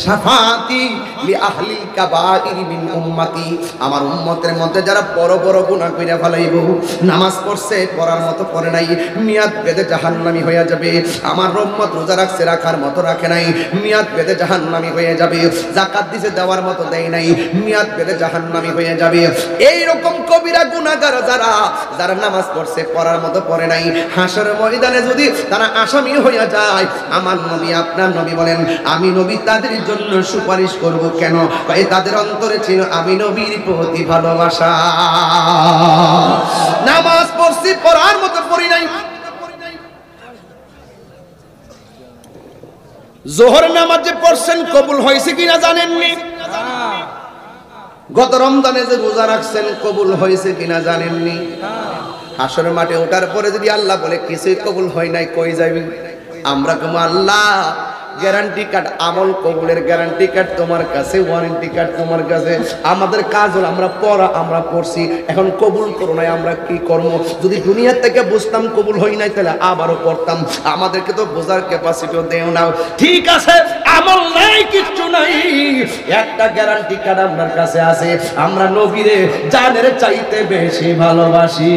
শাফাতি লি আহলিল কাবাইর মিন উম্মতি আমার উম্মতের মধ্যে যারা বড় বড় গুনাহ কইরা ফেলাইব নামাজ পড়ছে পড়ার মতো পড়ে নাই মিয়াদ বেদে জাহান্নামী হয়ে যাবে আমার উম্মত রোজা রাখছে রাখার মতো রাখে নাই মিয়াদ বেদে জাহান্নামী হয়ে যাবে যাকাত দিতে দেওয়ার মতো দেয় নাই মিয়াদ বেদে জাহান্নামী হয়ে যাবে এই রকম কবিরা গুনাহগার যারা নামাজ পড়ছে পড়ার মতো পড়ে নাই হাসরের ময়দানে যদি তারা আসামি হয়ে যায় আমার নবী আপনার নবী বলেন আমি নবী তাদের জন্য সুপারিশ করব কেন কয় তাদের অন্তরে ছিল আমি নবীর প্রতি ভালোবাসা নামাজ পড়ছি পড়ার মতো পড়ি নাই জোহর নামাজ যে পড়ছেন কবুল হয়েছে কিনা জানেননি গত রমজানে যে রোজা রাখছেন কবুল হয়েছে কিনা জানেননি হাসরের মাঠে ওঠার পরে যদি আল্লাহ বলে কিছুই কবুল হয় নাই কই যাবি আমরা কম আল্লাহ গ্যারান্টি কার্ড আমল কবুলের গ্যারান্টি কার্ড তোমার কাছে ওয়ারেন্টি কার্ড তোমার কাছে আমাদের কাজ হলো আমরা পড়া আমরা পড়ছি এখন কবুল করো নাই আমরা কি করব যদি দুনিয়া থেকে বুঝতাম কবুল হই নাই তাহলে আবারও পড়তাম আমাদেরকে তো বোঝার ক্যাপাসিটিও দেও না ঠিক আছে আমল নাই কিচ্ছু নাই একটা গ্যারান্টি কার্ড আপনার কাছে আছে আমরা নবীরে জানের চাইতে বেশি ভালোবাসি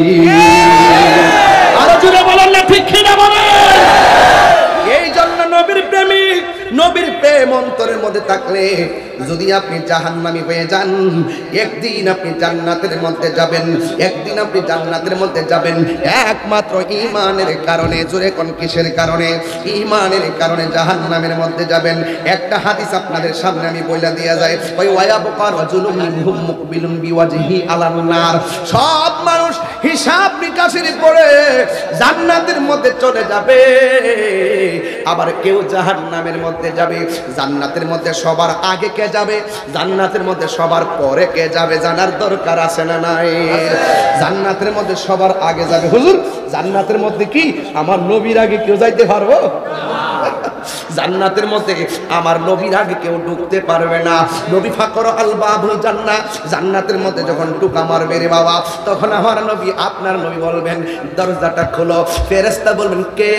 আর জোরে বলেন না ঠিক কিনা বলেন এই জন্য নবীর প্রেমিক নবীর প্রেম অন্তরের মধ্যে থাকলে যদি আপনি জাহান্নামী হয়ে যান একদিন আপনি জান্নাতের মধ্যে যাবেন একদিন আপনি জান্নাতের মধ্যে যাবেন একমাত্র ঈমানের কারণে জোরে কোন কিসের কারণে ঈমানের কারণে জাহান্নামের মধ্যে যাবেন একটা হাদিস আপনাদের সামনে আমি বইলা দিয়া যায় ওই ওয়ায়াবকা রাজুলুম মিনহুম মুকবিলুন বিওয়াজহি আলান নার সব মানুষ হিসাব নিকাশের পরে জান্নাতের মধ্যে চলে যাবে আবার কেউ জাহান্নামের মধ্যে যাবে জান্নাতের মধ্যে সবার আগে কে যাবে জান্নাতের মধ্যে সবার পরে কে যাবে জানার দরকার আছে না নাই জান্নাতের মধ্যে সবার আগে যাবে হুজুর জান্নাতের মধ্যে কি আমার নবীর আগে কেউ যাইতে পারবো জান্নাতের মধ্যে আমার নবীর আগে কেউ ঢুকতে পারবে না নবী ফাকর আল বাবুল জান্নাত জান্নাতের মধ্যে যখন টুকা মারবে রে বাবা তখন আমার নবী আপনার নবী বলবেন দরজাটা খোলো ফেরেশতা বলবেন কে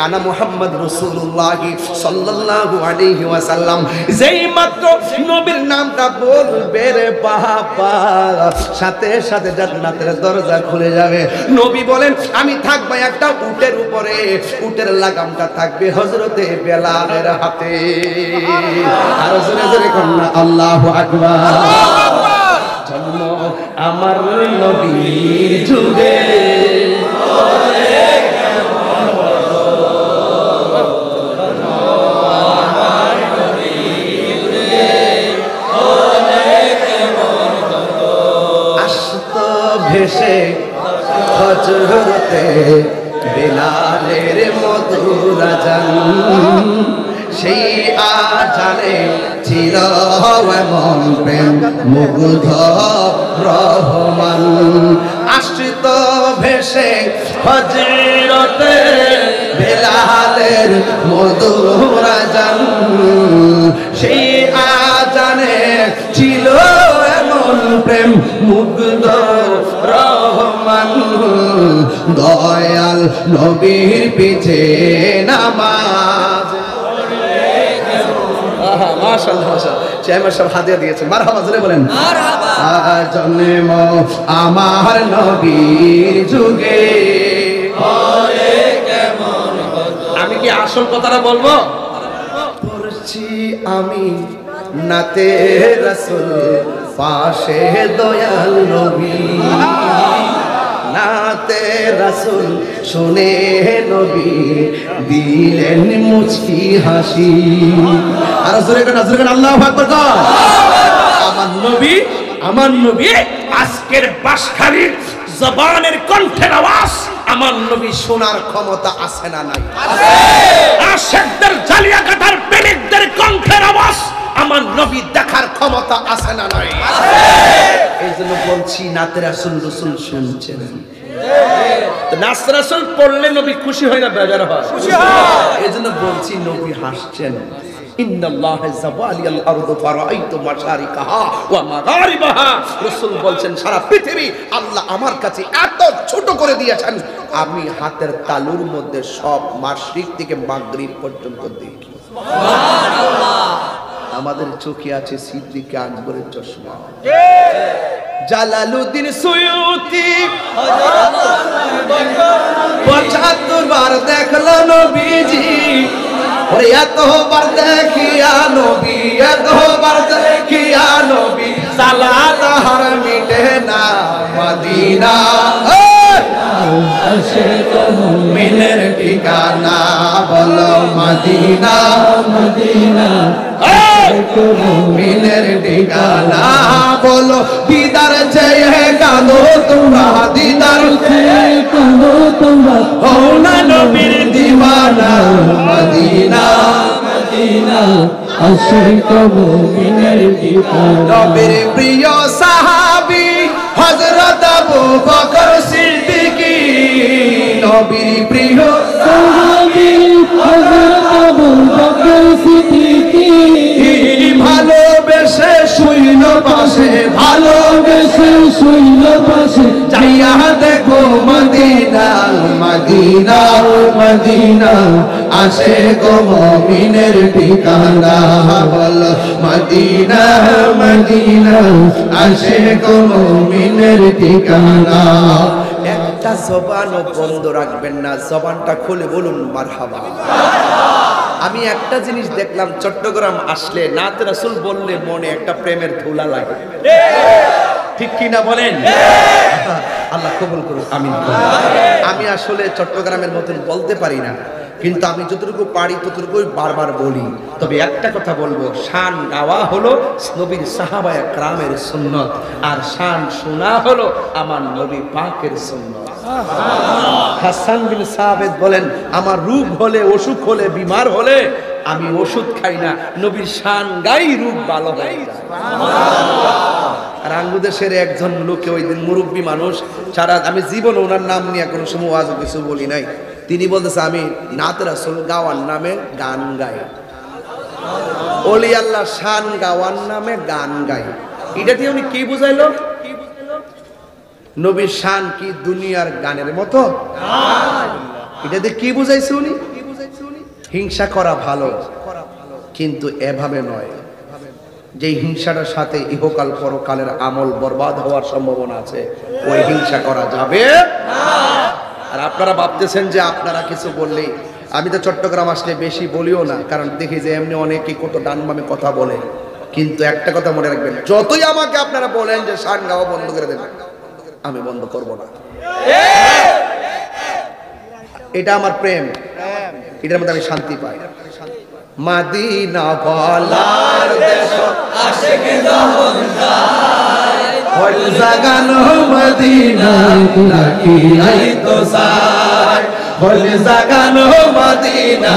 আনা মুহাম্মদ রাসূলুল্লাহ সাল্লাল্লাহু আলাইহি ওয়াসাল্লাম যেই মাত্র নবীর নামটা বলবে রে বাবা সাথে সাথে জান্নাতের দরজা খুলে যাবে নবী বলেন আমি থাকবো একটা উটের উপরে উটের লাগামটা থাকবে হযরতে বেলালের হাতে আর জোরে জোরে কন্যা আল্লাহু আকবার জন্ম আমার নবীর যুগে আসতো ভেসে হযরতে বেলালের মধুর আজান সেই আজানে ছিল এমন প্রেম মুগ্ধ রহমান আশ্রিত ভেসে হযরতে বেলালের মধুর আজান সেই আজানে ছিল এমন প্রেম মুগ্ধ রহমান দয়াল নবীর পিছে নামাজ মাশাআল্লাহ মাশাআল্লাহ চেয়ারম্যান সাহেব হাদিয়া দিয়েছেন মারহাবা জোরে বলেন মারহাবা জন্ম আমার নবীর যুগে হয় কেমন আমি কি আসল কথাটা বলবো পড়ছি আমি নাতে রাসূল পাশে দয়াল নবী নাতে রাসূল শুনে নবী দিলেন মুচকি হাসি আর জোরে করে আল্লাহু আকবার আমার নবী আজকের বাঁশখালীর জবানের কণ্ঠের আওয়াজ আমার নবী শোনার ক্ষমতা আছে না নাই আছে আশিকদের জালিয়াকাটার প্রেমিকদের কণ্ঠের আওয়াজ আমার নবী দেখার ক্ষমতা আছে না নাই আছে এইজন্য বলছি নাতে রাসূল শুনছেন নাত রাসূল পড়লে নবী খুশি হয় না বেজার হয় খুশি হয় এইজন্য বলছি নবী হাসছেন ইন্নাল্লাহা যাওয়ালিয়াল আরদু ফারাআইতু মাশারিকাহা ওয়া মাগারিবাহা রাসূল বলছেন সারা পৃথিবী আল্লাহ আমার কাছে এত ছোট করে দিয়েছেন আমি হাতের তালুর মধ্যে সব মাশরিক থেকে মাগরিব পর্যন্ত দেখি সুবহানাল্লাহ আমাদের চোখে আছে সিদ্দিক আকবরের চশমা জালালউদ্দিন সুয়ুতি ৭৫ বার দেখলো নবীজি ওরে এতবার দেখিয়া নবী এতবার দেখিয়া নবী সালাত হার মিটে না মদিনা আশিক মুমিনের ঠিকানা বলো মদিনা মদিনা আশিক মুমিনের ঠিকানা বলো দিদার চেয়ে কাঁদো তোমরা দিদার চেয়ে কাঁদো তোমরা হো না নবীর দিওয়ানা মদিনা মদিনা আশিক মুমিনের ঠিকানা নবীর প্রিয় সাহাবী হযরত আবু বকর সিদ্দিকী নবীর প্রিয় সাহাবী হযরত আবু বকর সিদ্দিকী ভালোবেসে শুইল পাশে ভালোবেসে শুইল পাশে যাইয়া দেখো মদিনা মদিনা মদিনা আশিক মুমিনের ঠিকানা বলো মদিনা মদিনা আশিক মুমিনের ঠিকানা একটা জবানও বন্ধ রাখবেন না জবানটা খুলে বলুন মারহাবা আমি একটা জিনিস দেখলাম চট্টগ্রাম আসলে নাত রাসূল বললে মনে একটা প্রেমের ধুলা লাগে ঠিক কি না বলেন আল্লাহ কবুল করুন আমিন আমি আসলে চট্টগ্রামের মতন বলতে পারি না কিন্তু আমি যতটুকু পারি ততটুকুই বারবার বলি তবে একটা কথা বলবো শান গাওয়া হলো নবীর সাহাবায়ে কেরামের সুন্নাত আর শান শোনা হলো আমার নবী পাকের সুন্নাত হাসান বিন সাবিত বলেন আমার রোগ হলে অসুখ হলে বিমার হলে আমি ওষুধ খাই না নবীর শান গাই রোগ ভালো হয়ে যায় আর বাংলাদেশের একজন লোকে ওই দিন মুরব্বী মানুষ সারা আমি জীবন ওনার নাম নিয়ে কোনো সময় আজ কিছু বলি নাই তিনি বলতেছে আমি নাত রাসূল গাওয়ার নামে গান গাই ওলি আল্লাহ শান গাওয়ার নামে গান গাই এটা দিয়ে উনি কি বুঝাইলো নবীর শান কি দুনিয়ার গানের মতো এটা দিয়ে কি বুঝাইছে উনি হিংসা করা ভালো কিন্তু এভাবে নয় যে হিংসাটার সাথে ইহকাল পরকালের আমল বরবাদ হওয়ার সম্ভাবনা আছে ওই হিংসা করা যাবে না আর আপনারা ভাবতেছেন যে আপনারা কিছু বললেই আমি তো চট্টগ্রাম আসলে বেশি বলিও না কারণ দেখি যে এমনি অনেকেই কত ডান বামে কথা বলে কিন্তু একটা কথা মনে রাখবেন যতই আমাকে আপনারা বলেন যে শান গাওয়া বন্ধ করে দেন আমি বন্ধ করব না এটা আমার প্রেম এটার মধ্যে আমি শান্তি পাই মদিনা বলার দেশ আশিক জমদার হল জাগানো মদিনা রাখি আই তো সাই হল জাগানো মদিনা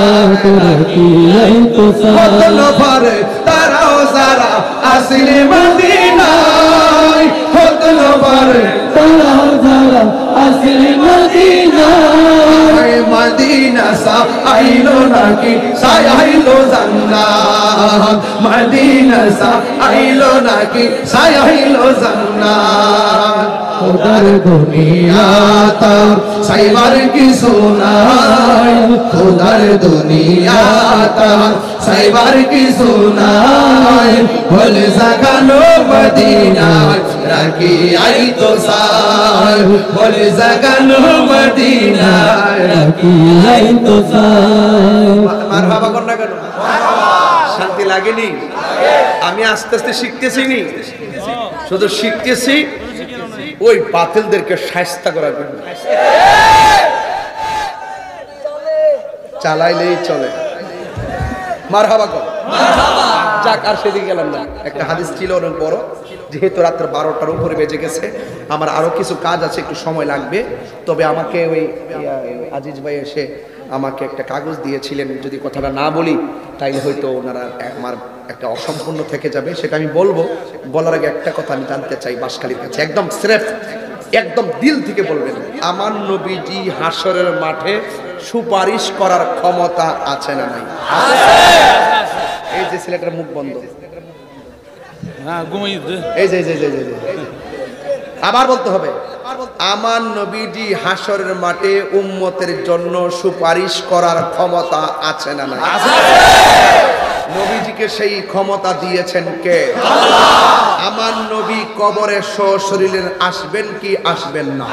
রাখি আই তো সাই হতন পরে তারাও যারা আসলে মদিনায় হতন পরে তারাও যারা আসলে মদিনায় মদিনা সা আইলো নাকি সাই আইলো জান্নাত মদিনা সা আইলো নাকি সাই আইলো জান্নাত খোদার দুনিয়া তার সাইবার কি সোনাই খোদার দুনিয়া তার সাইবার কিছু নাই বলে জাগানো মদিনায় রাখি আই তো সাই বলে জাগানো মদিনায় রাখি আই তো সাই মারহাবা কর না কেন শান্তি লাগেনি আমি আস্তে আস্তে শিখতেছি নি শুধু শিখতেছি ওই বাতিলদেরকে শায়েস্তা করার জন্য চালাইলেই চলে মারহাবা কর যাক আর সেদিকে গেলাম না একটা হাদিস ছিল অনেক বড় যেহেতু রাত্র 12টার উপরে বেজে গেছে আমার আরো কিছু কাজ আছে একটু সময় লাগবে তবে আমাকে ওই আজিজ ভাই এসে আমাকে একটা কাগজ দিয়েছিলেন যদি কথাটা না বলি তাইলে হয়তো ওনারা আমার একটা অসম্পূর্ণ থেকে যাবে সেটা আমি বলবো বলার আগে একটা কথা আমি জানতে চাই বাসখালীর কাছে একদম স্রেফ একদম দিল থেকে বলবেন আমার নবীজি হাসরের মাঠে সুপারিশ করার ক্ষমতা আছে না নাই এই যে ছেলেটার মুখ বন্ধ এই যে আবার বলতে হবে আমার নবীজি হাসরের মাঠে উম্মতের জন্য সুপারিশ করার ক্ষমতা আছে না নাই নবীজিকে সেই ক্ষমতা দিয়েছেন কে আমার নবী কবরে সশরীরে আসবেন কি আসবেন না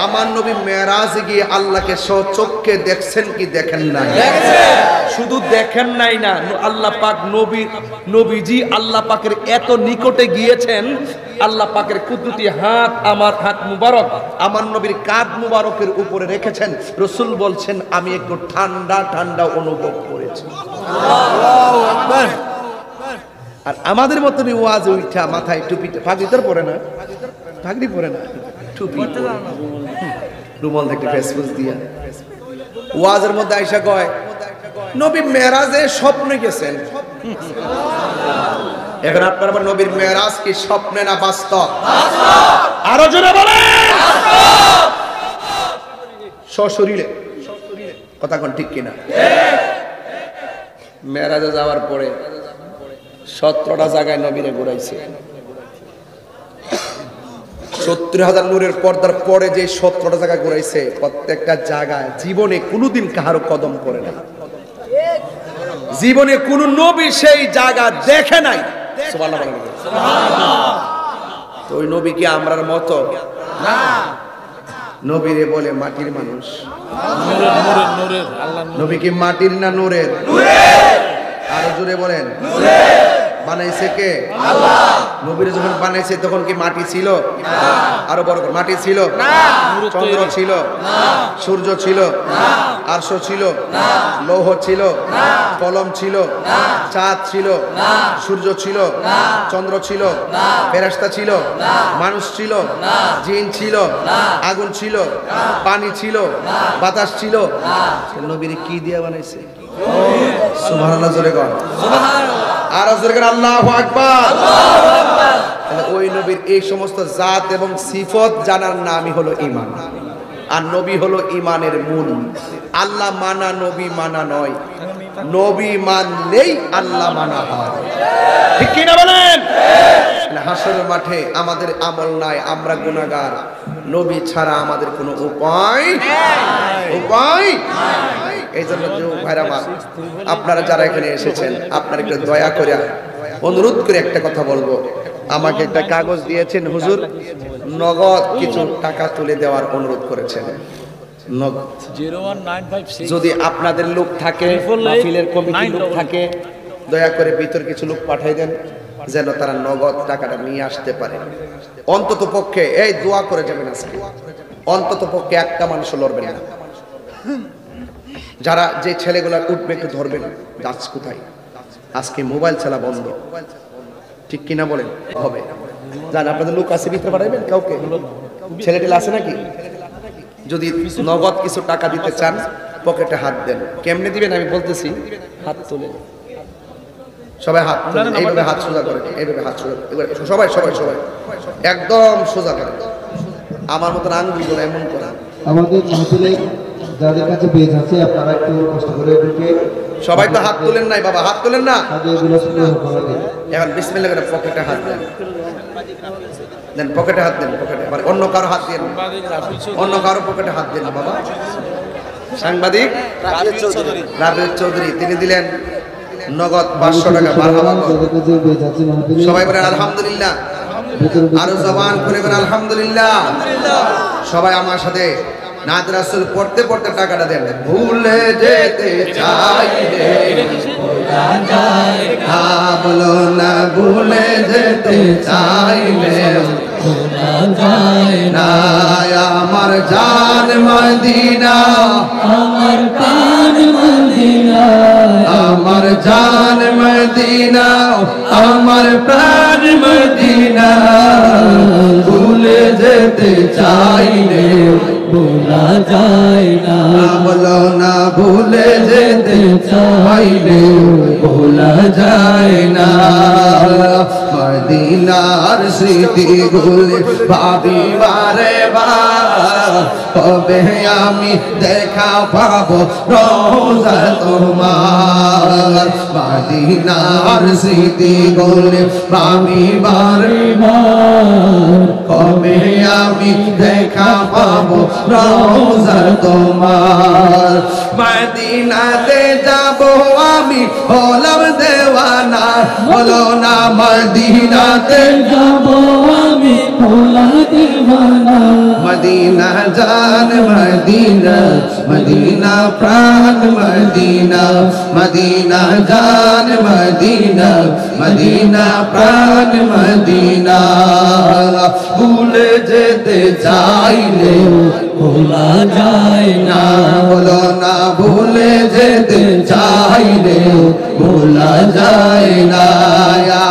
আমার নবী মেরাজে গিয়ে আল্লাহকে সচক্ষে দেখছেন কি দেখেন নাই শুধু দেখেন নাই না আল্লাহ পাক নবীজি আল্লাহ পাকের এত নিকটে গিয়েছেন আল্লাহ পাকের কুদরতি হাত আমার হাত মুবারক আমার নবীর কাঁধ মুবারকের উপরে রেখেছেন রাসূল বলছেন আমি একটু ঠান্ডা ঠান্ডা অনুভব করেছি আল্লাহু আকবার আর আমাদের মতনই ওয়াজ উঠা মাথায় টুপি পাগড়ি তো পরে না পাগড়ি পরে না টুপি রুমাল থেকে ফেসবুক দিয়া ওয়াজের মধ্যে আয়েশা কয় নবী মেরাজে স্বপ্নে গেছেন এখন আপনারা বলেন নবীর মেরাজ কি স্বপ্নে না বাস্তব আরো জোরে বলেন সশরীরে কথা কোন ঠিক কিনা মেরাজে যাওয়ার পরে 17টা জায়গায় নবীরে ঘুরাইছে 70,000 নূরের পর্দার পরে যে 17টা জায়গা ঘুরাইছে প্রত্যেকটা জায়গায় জীবনে কোনোদিন কারো কদম পড়ে না জীবনে কোন নবী সেই জায়গা দেখে নাই সুবহানাল্লাহ বলেন সুবহানাল্লাহ তো ওই নবী কি আমরার মতো না নবীরে বলে মাটির মানুষ নূরের আল্লাহ নবী কি মাটির না নূরের আরো জোরে বলেন বানাইছে কে আল্লাহ নবীরে যখন বানাইছে তখন কি মাটি ছিল না আরো বড় করে মাটি ছিল না চন্দ্র ছিল না সূর্য ছিল না আরশ ছিল না লৌহ ছিল না কলম ছিল না চাঁদ ছিল না সূর্য ছিল না চন্দ্র ছিল না ফেরেশতা ছিল না মানুষ ছিল না জিন ছিল না আগুন ছিল না পানি ছিল না বাতাস ছিল না নবীরে কি দিয়ে বানাইছে সুবহানাল্লাহ জোরে কর সুবহানাল্লাহ আর জোরে কর আল্লাহু আকবার আল্লাহু আকবার তাহলে ওই নবীর এই সমস্ত জাত এবং সিফত জানার নামই হলো ঈমান আর নবী হলো ঈমানের মূল আল্লাহ মানা নবী মানা নয় নবী মানলেই আল্লাহ মানা হয় ঠিক কি না বলেন হাসরের মাঠে আমাদের আমল নাই আমরা গুনাহগার নবী ছাড়া আমাদের কোনো উপায় নাই এই জন্য ভাইরা মা আপনারা যারা এখানে এসেছেন আপনারা একটু দয়া করে অনুরোধ করে একটা কথা বলবো আমাকে একটা কাগজ দিয়েছেন হুজুর নগদ কিছু টাকা তুলে দেওয়ার অনুরোধ করেছেন নগদ 01956 যদি আপনাদের লোক থাকে মাহফিলের কমিটির লোক থাকে দয়া করে ভিতর কিছু লোক পাঠিয়ে দেন যেন তারা নগদ টাকাটা নিয়ে আসতে পারে অন্তত পক্ষে এই দোয়া করে যাবেন আজকে অন্তত পক্ষে একটা মানুষ লড়বেন না যারা যে ছেলেগুলা উঠবে একটু ধরবেন গাছ কোথায় আজকে মোবাইল চালা বন্ধ ঠিক কিনা বলেন হবে জান আপনাদের লোক আছে ভিতরে পাঠাবেন কাউকে ছেলেটিলা আছে নাকি যদি নগদ কিছু টাকা দিতে চান পকেটে হাত দেন কেমনে দিবেন আমি বলতেছি হাত তুলে সবাই হাত তুলে এইভাবে হাত সোজা করে এইভাবে হাত সোজা সবাই সবাই সবাই একদম সোজা করে আমার মতন আঙ্গুলগুলো এমন করে আমাদের মাহফিলে যাদের কাছে পেজ আছে আপনারা একটু কষ্ট করে ঢুকে সবাই তো হাত তুলেন নাই বাবা হাত তুলেন না এগুলো শুরু হবে এখন বিসমিল্লাহ করে পকেটে হাত দেন দেন পকেটে হাত দেন পকেটে আবার অন্য কারো হাত দেন অন্য কারো পকেটে হাত দেন বাবা সাংবাদিক রাবিউল চৌধুরী তিনি দিলেন নগদ 500 টাকা মারহাবা করুন। যাদের কাছে বেজ আছে মাহফিলে সবাই বলেন আলহামদুলিল্লাহ, আরো জবান করে বলেন আলহামদুলিল্লাহ। সবাই আমার সাথে নাত রাসূল পড়তে পড়তে টাকাটা দেন। ভুলে যেতে চাইলে ভোলা যায় না, বলো না ভুলে যেতে চাইলে ভোলা যায় না। আমার জান মদিনা, আমার প্রাণ মদিনা, আমার জান মদিনা, আমার প্রাণ মদিনা। ভুলে যেতে চাইলে ভোলা যায় না, বলো না ভুলে যেতে চাইলে ভোলা যায় না। মদিনার স্মৃতিগুলি ভাবি বারে বার, কবে আমি দেখা পাবো রোজা তোমার। মদিনার স্মৃতিগুলি ভাবি বারে বার, কবে আমি দেখা পাবো রোজা তোমার। মদিনাতে যাবো আমি হলাম দেওয়ানা, বলো না মদিনাতে যাবো আমি হলাম দেওয়ানা। মদিনা জান মদিনা, মদিনা প্রাণ মদিনা, মদিনা জান মদিনা, মদিনা প্রাণ মদিনা। ভুলে যেতে চাইলে ভোলা যায় না, বলো না ভুলে যেতে চাইলে ভোলা যায় না।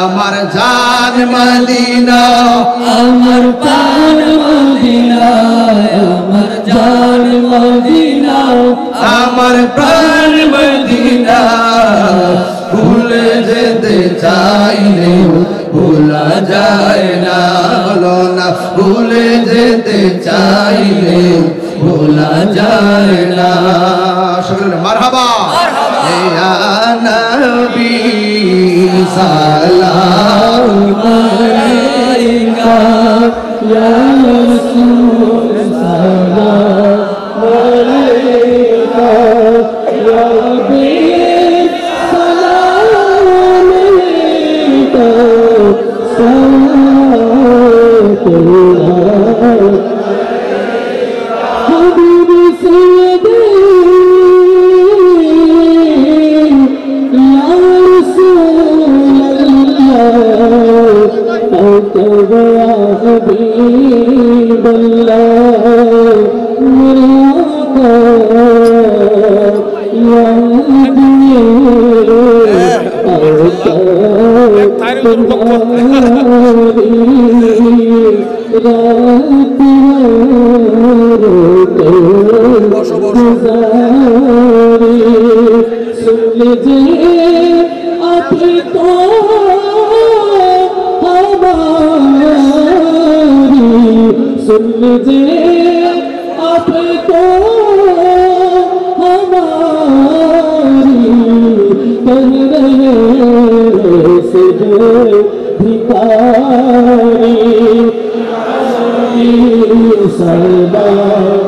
আমার জান মদিনা, আমার প্রাণ মদিনা, আমার জান মদিনা, আমার প্রাণ মদিনা। ভুলে যেতে চাইলে ভোলা যায় না, বলো না ভুলে যেতে চাইলে ভোলা যায় না। সকলে মারহাবা। ইয়া নবী সালাম আলাইকা, ইয়া রাসূল সালাম আলাইকা, ইয়া হাবিব সালাম আলাইকা, सुन लीजिए अब तो हमारी कह रहे से भिखारी सरदार